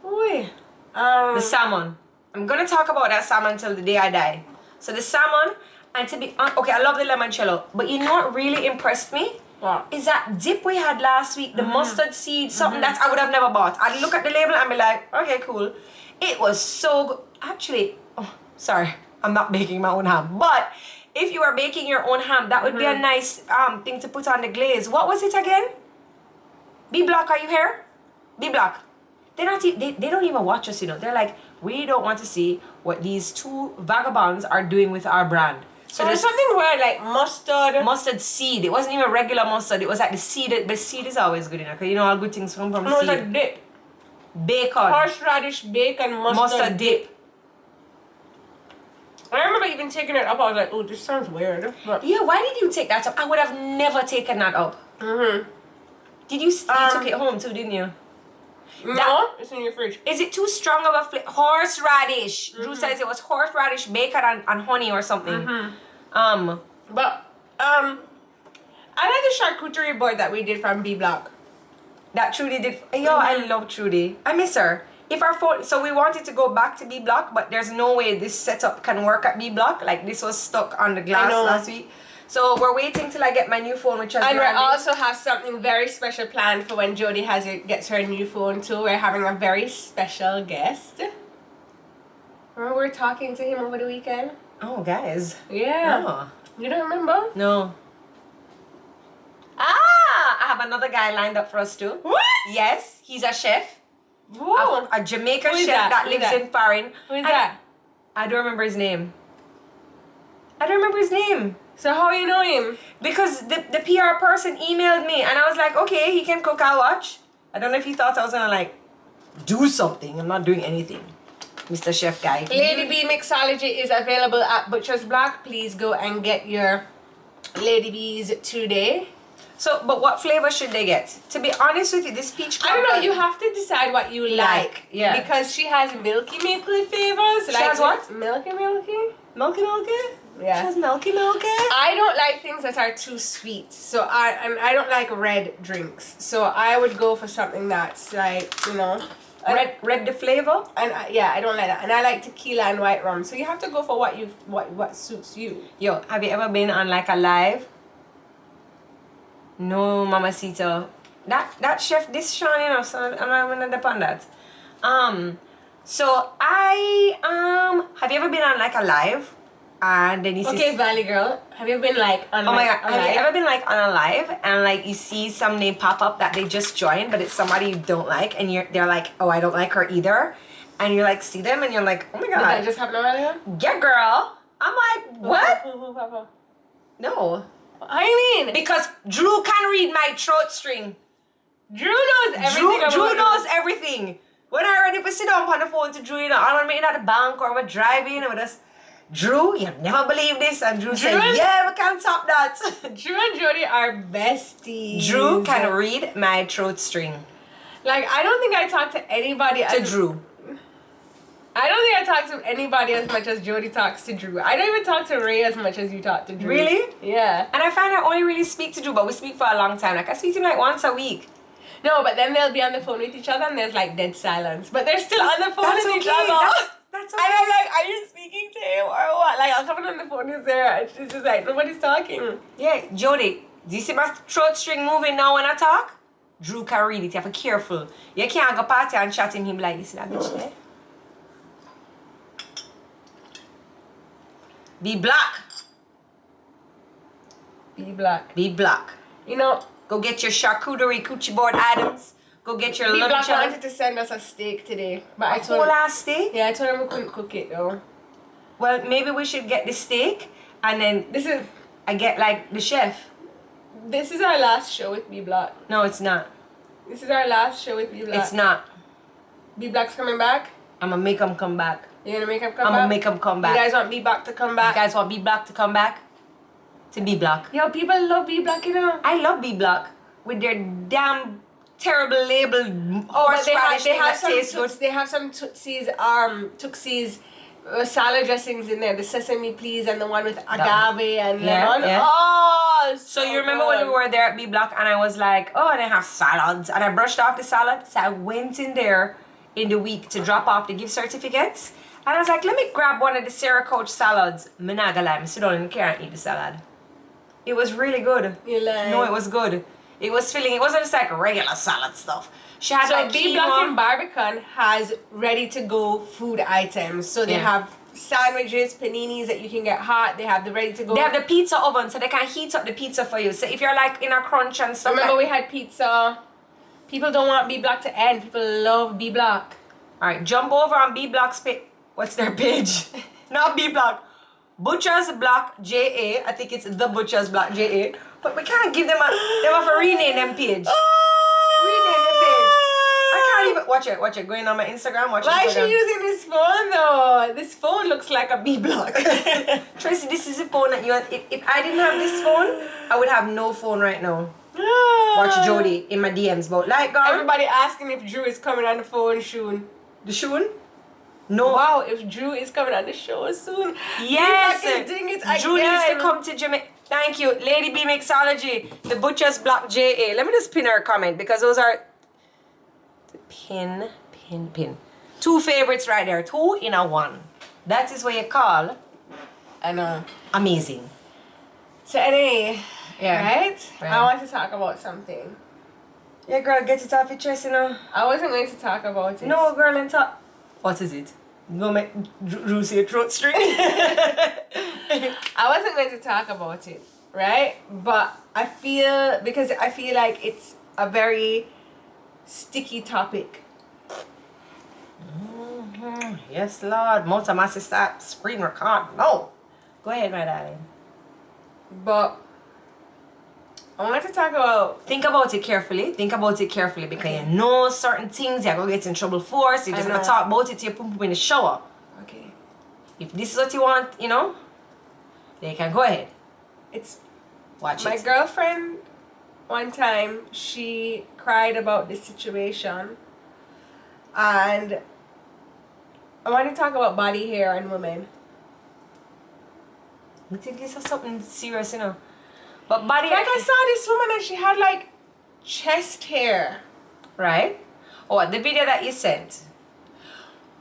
Oi. The salmon. I'm gonna talk about that salmon till the day I die. So the salmon, and to be okay, I love the limoncello, but you know what really impressed me? What? Is that dip we had last week, the mustard seed, something that I would have never bought. I'd look at the label and be like, okay, cool. It was so good. Actually, sorry, I'm not baking my own ham, but if you are baking your own ham, that would be a nice thing to put on the glaze. What was it again? B Block, are you here? B Block. They don't even watch us, you know. They're like, we don't want to see what these two vagabonds are doing with our brand. So there's something weird like mustard seed. It wasn't even regular mustard. It was like the seed. The seed is always good enough because you know all good things come from No, it's a seed. dip. Bacon. Horseradish, bacon, Mustard dip. I remember even taking it up. I was like, oh, this sounds weird. But Yeah, why did you take that up? I would have never taken that up. Did you took it home too, didn't you? No, it's in your fridge. Is it too strong of a flavor? Horseradish. Drew says it was horseradish, bacon, and honey or something. But I like the charcuterie board that we did from B Block. That Trudy did. Yo, I love Trudy. I miss her. If our phone, so we wanted to go back to B Block, but there's no way this setup can work at B Block. Like this was stuck on the glass last week. So we're waiting till I get my new phone, which has. And we also have something very special planned for when Jodi gets her new phone too. We're having a very special guest. Remember we were talking to him over the weekend? Oh, guys. Yeah. Oh. You don't remember? No. I have another guy lined up for us too. What? Yes, he's a chef. Whoa. A Jamaican chef that lives in foreign. Who is that? I don't remember his name. So how you know him? Because the PR person emailed me and I was like, okay, he can cook, I'll watch. I don't know if he thought I was gonna like do something. I'm not doing anything. Mr. Chef Guy. Lady B Mixology is available at Butcher's Block. Please go and get your Lady B's today. So, but what flavor should they get? To be honest with you, this peach I don't know, you have to decide what you like. Yeah. Because she has milky flavors. She has what? Milky? Milky? Yeah. She has milky? I don't like things that are too sweet. So I don't like red drinks. So I would go for something that's like, you know. Red the flavor? And I don't like that. And I like tequila and white rum. So you have to go for what suits you. Yo, have you ever been on like a live? No, Mamacita. That chef, this Sean, you know, so I'm not gonna depend on that. So I have you ever been on like a live? And then you see. Okay, Valley Girl. Have you been like on? Oh my god! a Have live? you ever been like on a live and like you see some name pop up that they just joined, but it's somebody you don't like, and they're like, oh, I don't like her either, and you like see them and you're like, oh my god! Did that just happen earlier? Yeah, girl. I'm like, what? No. I mean, Because Drew can read my throat string. Drew knows everything. Drew knows everything. When I ready to sit down on the phone to Drew, you know, I'm meeting at the bank or we're driving or just, Drew, you'll never believe this. And Drew said, yeah, we can't top that. Drew and Jodi are besties. Drew can read my throat string. Like, I don't think I talk to anybody Drew. I don't think I talk to anybody as much as Jodi talks to Drew. I don't even talk to Ray as much as you talk to Drew. Really? Yeah. And I find I only really speak to Drew, but we speak for a long time. Like, I speak to him like once a week. No, but then they'll be on the phone with each other and there's like dead silence. But they're still on the phone That's with each okay. other. That's okay. And I'm like, are you speaking to him or what? Like, I'll come on the phone with Sarah and she's just like, nobody's talking. Yeah, Jodi, do you see my throat string moving now when I talk? Drew can read it. You have to be careful. You can't go party and chat him like, you see that bitch there? Be black. Be black. Be black. You know, go get your charcuterie coochie board items. Go get your Be lunch. Black wanted to send us a steak today. But I told whole him, ass steak? yeah, I told him we couldn't cook it though. Well, maybe we should get the steak and then I get like the chef. This is our last show with B Black. No, it's not. This is our last show with B Black. It's not. B Black's coming back? I'm gonna make him come back. You're gonna make him come I'm back? gonna make him come back. You guys want B Black to come back? You guys want B Black to come back? To B Black. Yo, people love B Black, you know. I love B Black with their damn terrible label horseradish they have that tastes good. They have some Tootsie's salad dressings in there. The sesame please and the one with agave and lemon. Yeah. Oh, So you remember when we were there at B Block and I was like, oh, they have salads. And I brushed off the salad. So I went in there in the week to drop off the gift certificates. And I was like, let me grab one of the Sarah Coach salads. I'm not gonna lie, I sit down in the car and eat the salad. It was really good. You like? No, it was good. It was filling. It wasn't just like regular salad stuff. She had So like B quinoa. Block in Barbican has ready to go food items. So they have sandwiches, paninis that you can get hot. They have the ready to go. They have the pizza oven, so they can heat up the pizza for you. So if you're like in a crunch and stuff. Remember like, we had pizza. People don't want B Block to end. People love B Block. all right, jump over on B Block's page. What's their page? Not B Block. Butcher's Block JA. I think it's the Butcher's Block JA. But we can't give them they have to rename them page. Rename the page. I can't even watch it. Going on my Instagram, watch Why Instagram. is she using this phone though? This phone looks like a B Block. Tracy, this is a phone that you want. If I didn't have this phone, I would have no phone right now. Watch Jodi in my DMs about like girl. Everybody asking if Drew is coming on the phone soon. The shoon? No. Wow, if Drew is coming on the show soon. Yes. He's doing it Drew again. needs to come to Jamaica. Thank you. Lady B Mixology. The Butcher's Block JA. Let me just pin her comment because those are pin. 2 favorites right there. 2 in a 1. That is what you call I know. amazing. So anyway, right? Right. I want to talk about something. Yeah, girl, get it off your chest, you know. I wasn't going to talk about it. No, girl, and talk. What is it? No, make Drew say throat string. I wasn't going to talk about it, right? But I feel like it's a very sticky topic. Yes, Lord. Most of my sister screen record. No. Go ahead, my darling. But I wanted to talk about... Think about it carefully. Because you know certain things you're going to get in trouble for. So you just going to talk about it to your pum in the shower. Okay. If this is what you want, you know, then you can go ahead. It's... Watch My it. girlfriend, one time, she cried about this situation. And I want to talk about body hair and women. I think this is something serious, you know. But body Like I saw this woman and she had like chest hair. right? Oh, the video that you sent.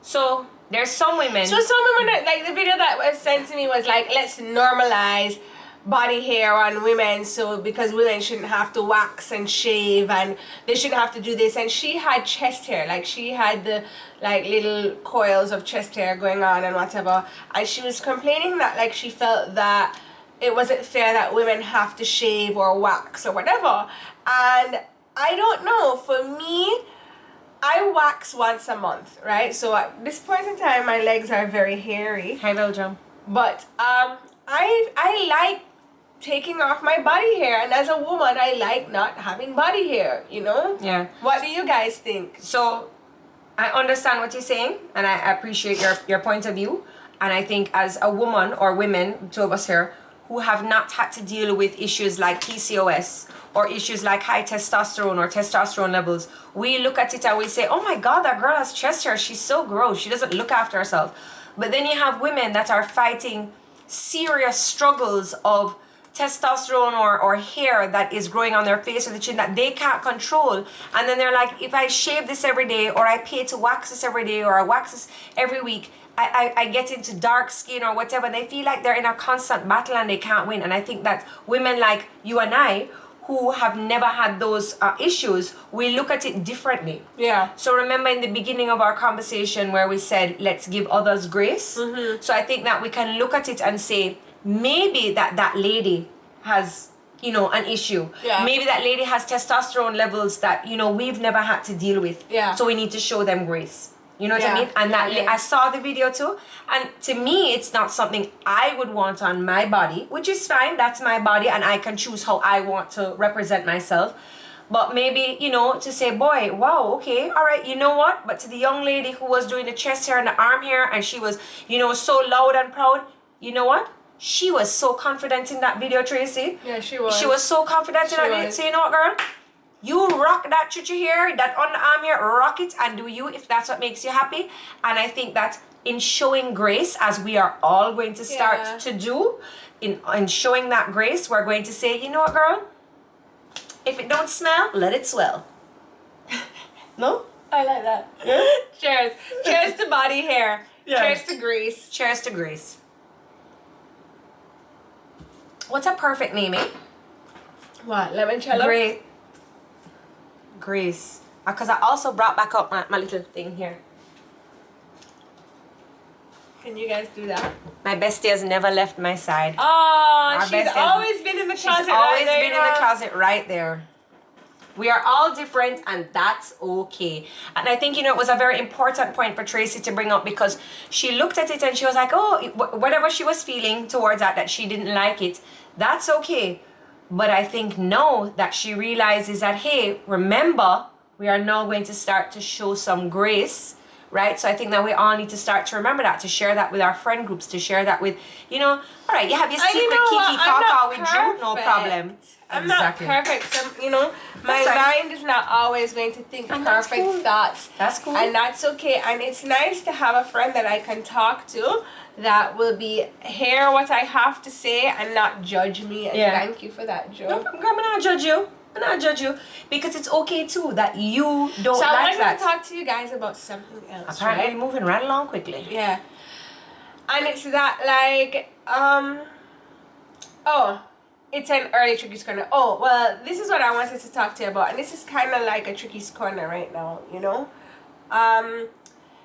So there's some women. So some women, like the video that was sent to me was like, let's normalize body hair on women, so because women shouldn't have to wax and shave and they shouldn't have to do this. And she had chest hair, like she had the like little coils of chest hair going on and whatever, and she was complaining that like she felt that it wasn't fair that women have to shave or wax or whatever. And I don't know, for me, I wax once a month, right? So at this point in time my legs are very hairy. Hi, Belgium. But I like taking off my body hair, and as a woman I like not having body hair, you know? Yeah. What do you guys think? So I understand what you're saying, and I appreciate your point of view. And I think as a woman or women, 2 of us here, who have not had to deal with issues like PCOS or issues like high testosterone or testosterone levels, we look at it and we say, oh my God, that girl has chest hair. She's so gross. She doesn't look after herself. But then you have women that are fighting serious struggles of testosterone or hair that is growing on their face or the chin that they can't control. And then they're like, if I shave this every day, or I pay to wax this every day, or I wax this every week, I get into dark skin or whatever. They feel like they're in a constant battle and they can't win. And I think that women like you and I, who have never had those issues, we look at it differently. Yeah. So remember in the beginning of our conversation where we said, let's give others grace. Mm-hmm. So I think that we can look at it and say, maybe that lady has, you know, an issue. Yeah. Maybe that lady has testosterone levels that, you know, we've never had to deal with. Yeah. So we need to show them grace. You know what I Yeah. mean? And that Yeah. I saw the video too. And to me, it's not something I would want on my body, which is fine. That's my body and I can choose how I want to represent myself. But maybe, you know, to say, boy, wow, okay, all right, you know what? But to the young lady who was doing the chest hair and the arm hair and she was, you know, so loud and proud, you know what? She was so confident in that video, Tracy. Yeah, she was. She was so confident in that video. So you know what, girl? You rock that chuchu hair, that underarm hair, rock it and do you if that's what makes you happy. And I think that in showing grace, as we are all going to start to do, in showing that grace, we're going to say, you know what, girl? If it don't smell, let it swell. No? I like that. Cheers. Cheers to body hair. Yeah. Cheers to grace. Cheers to grace. What's a perfect name, eh? What? Limoncello? Great. Grace. Because I also brought back up my little thing here. Can you guys do that? My bestie has never left my side. Oh, Our she's best always been in the closet. She's always right there, been in the closet right there. We are all different and that's okay. And I think, you know, it was a very important point for Tracy to bring up because she looked at it and she was like, oh, whatever she was feeling towards that she didn't like it, that's okay. But I think now that she realizes that, hey, remember, we are now going to start to show some grace, right? So I think that we all need to start to remember that, to share that with our friend groups, to share that with, you know, all right, you have your secret kiki kaka with Drew, no problem. I'm Exactly. not perfect. So, my That's right. mind is not always going to think And that's perfect cool. thoughts. That's cool. And that's okay. And it's nice to have a friend that I can talk to that will hear what I have to say and not judge me. And thank you for that, Joe. No, I'm not judge you. I'm not judge you because it's okay too that you don't So I like wanted that. to talk to you guys about something else. Apparently, right? moving right along quickly. Yeah. And it's that it's an early Tricky's Corner. Oh, well, this is what I wanted to talk to you about. And this is kind of like a Tricky's Corner right now,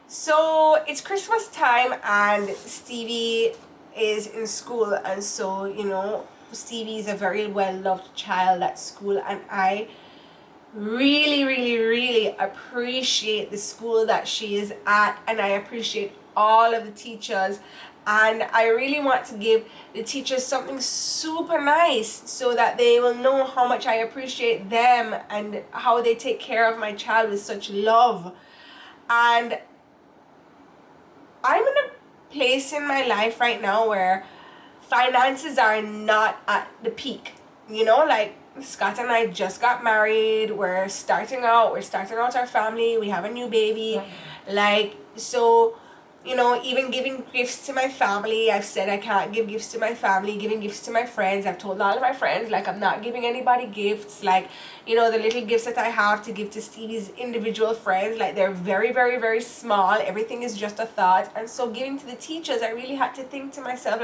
So it's Christmas time and Stevie is in school. And so, Stevie is a very well-loved child at school. And I really, really, really appreciate the school that she is at. And I appreciate all of the teachers. And I really want to give the teachers something super nice so that they will know how much I appreciate them and how they take care of my child with such love. And I'm in a place in my life right now where finances are not at the peak. Like Scott and I just got married. We're starting out our family. We have a new baby. Even giving gifts to my family, I've said I can't give gifts to my family. Giving gifts to my friends, I've told all of my friends, I'm not giving anybody gifts. The little gifts that I have to give to Stevie's individual friends, they're very, very, very small. Everything is just a thought. And so giving to the teachers, I really had to think to myself,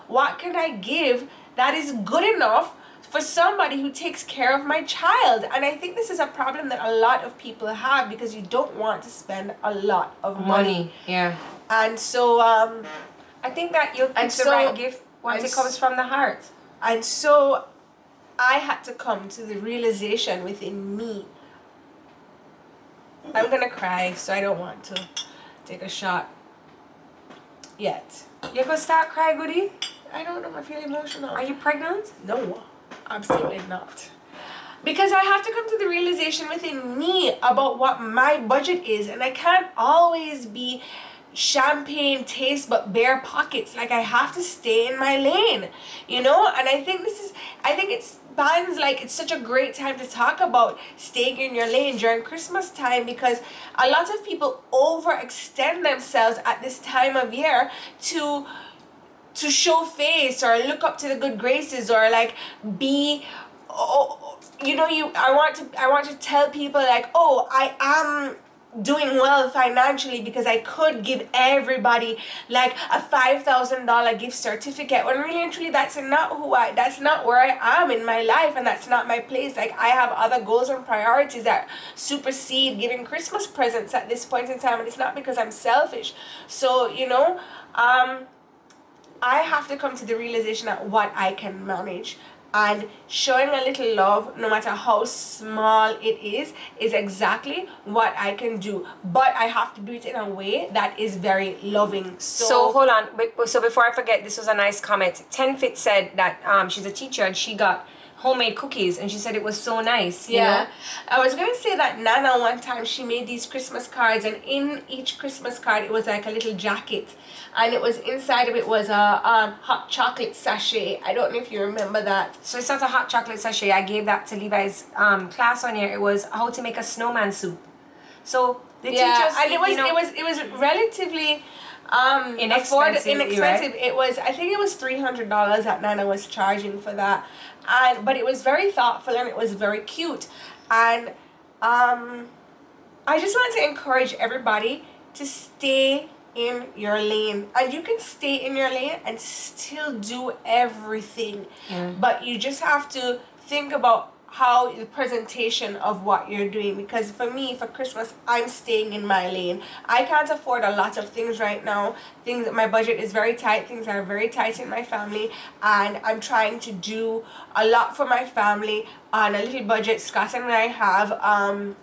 what can I give that is good enough for somebody who takes care of my child? And I think this is a problem that a lot of people have because you don't want to spend a lot of money. Yeah. And so I think that you'll pick the right gift once it comes from the heart. And so I had to come to the realization within me. I'm gonna cry, so I don't want to take a shot yet. You're gonna start crying, Goody? I don't know, I feel emotional. Are you pregnant? No, absolutely not. Because I have to come to the realization within me about what my budget is. And I can't always be champagne taste but bare pockets. I have to stay in my lane, And I think it's such a great time to talk about staying in your lane during Christmas time, because a lot of people overextend themselves at this time of year to show face or look up to the good graces or be I want to tell people I am doing well financially because I could give everybody a $5,000 gift certificate, when really and truly that's not where I am in my life, and that's not my place. I have other goals and priorities that supersede giving Christmas presents at this point in time, and it's not because I'm selfish. So I have to come to the realization that what I can manage, and showing a little love, no matter how small it is exactly what I can do. But I have to do it in a way that is very loving. So hold on. So before I forget, this was a nice comment. Tenfit said that she's a teacher and she got homemade cookies and she said it was so nice. Yeah. I was going to say that Nana one time, she made these Christmas cards, and in each Christmas card it was a little jacket. And it was inside of it was a hot chocolate sachet. I don't know if you remember that. So it's not a hot chocolate sachet. I gave that to Levi's class on here. It was how to make a snowman soup. So the teachers, and it was relatively inexpensive. Right? It was, I think it was $300 that Nana was charging for that, but it was very thoughtful and it was very cute. And I just want to encourage everybody to stay in your lane, and you can stay in your lane and still do everything, but you just have to think about how the presentation of what you're doing. Because for me, for Christmas, I'm staying in my lane. I can't afford a lot of things right now. My budget is very tight. Things are very tight in my family, and I'm trying to do a lot for my family on a little budget. Scott and I have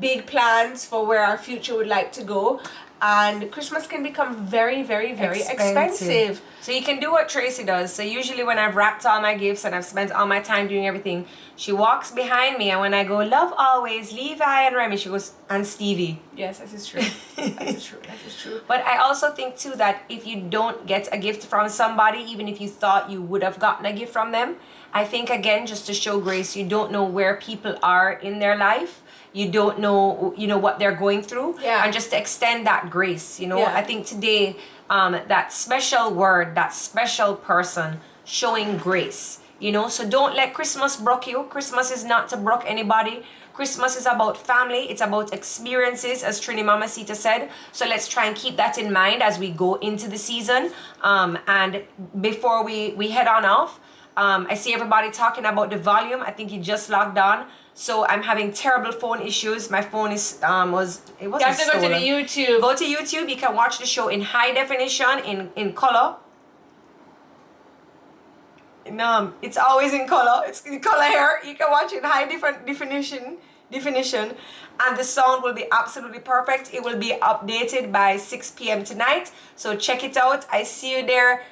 big plans for where our future would like to go, and Christmas can become very, very, very expensive. So you can do what Tracy does. So usually when I've wrapped all my gifts and I've spent all my time doing everything, she walks behind me, and when I go, love always, Levi and Remy, she goes, and Stevie. Yes, that is true. That is true. That is true. But I also think too that if you don't get a gift from somebody, even if you thought you would have gotten a gift from them, I think, again, just to show grace, you don't know where people are in their life. You don't know, what they're going through. Yeah. And just to extend that grace, Yeah. I think today, that special word, that special person showing grace, so don't let Christmas broke you. Christmas is not to broke anybody. Christmas is about family. It's about experiences, as Trini Mamacita said. So let's try and keep that in mind as we go into the season. And before we head on off, I see everybody talking about the volume. I think it just logged on. So I'm having terrible phone issues. My phone is it wasn't You have to go to the YouTube. Go to YouTube. You can watch the show in high definition, in color. No, it's always in color. It's in color here. You can watch it in high definition, and the sound will be absolutely perfect. It will be updated by 6 p.m. tonight. So check it out. I see you there.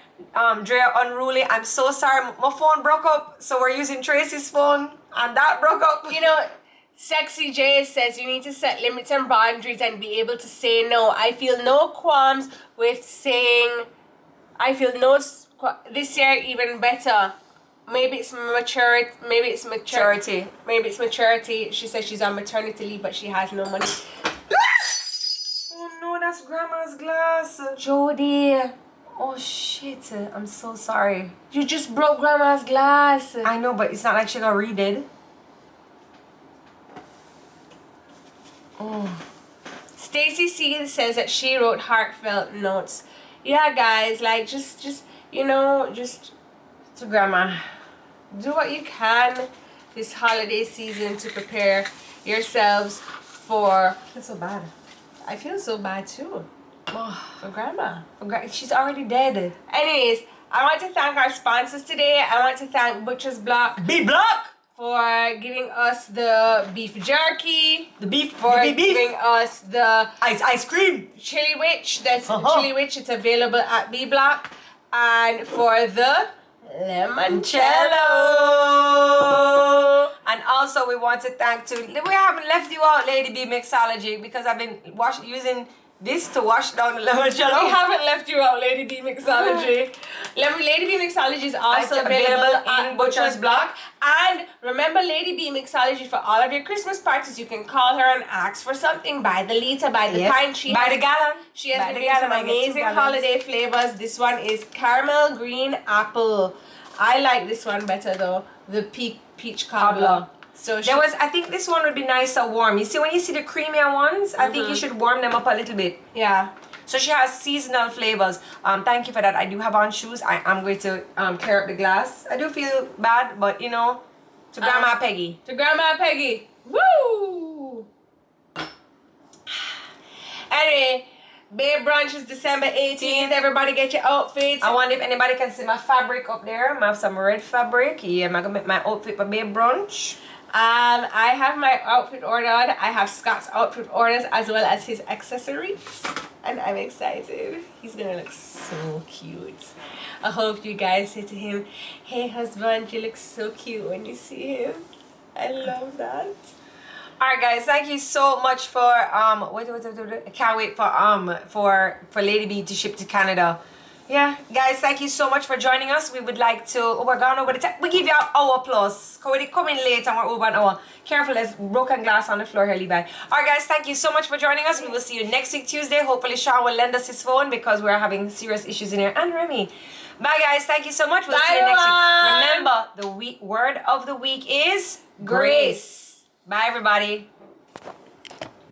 Drea Unruly, I'm so sorry, my phone broke up, so we're using Tracy's phone, and that broke up. Sexy J says you need to set limits and boundaries and be able to say no. I feel no qualms with saying, this year even better. Maybe it's maturity. She says she's on maternity leave, but she has no money. Oh no, that's grandma's glass. Jodi. Oh shit, I'm so sorry. You just broke grandma's glass. I know, but it's not like she got redid. Oh. Stacy C says that she wrote heartfelt notes. Yeah, guys, like just To grandma. do what you can this holiday season to prepare yourselves for. I feel so bad. I feel so bad too. Oh, For grandma. she's already dead. Anyways, I want to thank our sponsors today. I want to thank Butcher's Block B Block for giving us the beef jerky. The beef For the beef. giving us the Ice cream. Chili Witch. That's Chili Witch. It's available at B Block. And for the limoncello. And also we want to thank we haven't left you out, Lady B Mixology, because I've been using this to wash down the limoncello. We haven't left you out, Lady B Mixology. Lady B Mixology is also available at Butcher's Block. And remember, Lady B Mixology, for all of your Christmas parties, you can call her and ask for something. Buy the liter, buy the pint. Buy the gallon. She has been doing some amazing holiday flavors. This one is caramel green apple. I like this one better though. The peach cobbler. So I think this one would be nice and warm. You see, when you see the creamier ones, I think you should warm them up a little bit. Yeah. So she has seasonal flavors. Thank you for that. I do have on shoes. I am going to clear up the glass. I do feel bad, but to Grandma Peggy. To Grandma Peggy. Woo! Anyway, Babe Brunch is December 18th. Everybody get your outfits. I wonder if anybody can see my fabric up there. I have some red fabric. Yeah, I'm going to make my outfit for Babe Brunch. I have my outfit ordered. I have Scott's outfit orders as well as his accessories. And I'm excited. He's gonna look so cute. I hope you guys say to him, "Hey husband, you look so cute when you see him." I love that. Alright guys, thank you so much for I can't wait for Lady B to ship to Canada. Yeah, guys, thank you so much for joining us. We would like to, we're gone over the time. We give you an hour plus. We come in late and we're over an hour. Careful, there's broken glass on the floor here, Levi. Alright guys, thank you so much for joining us. We will see you next week, Tuesday. Hopefully Sean will lend us his phone because we're having serious issues in here. And Remy. Bye guys, thank you so much. We'll see you next week. Remember, the word of the week is grace. Bye everybody.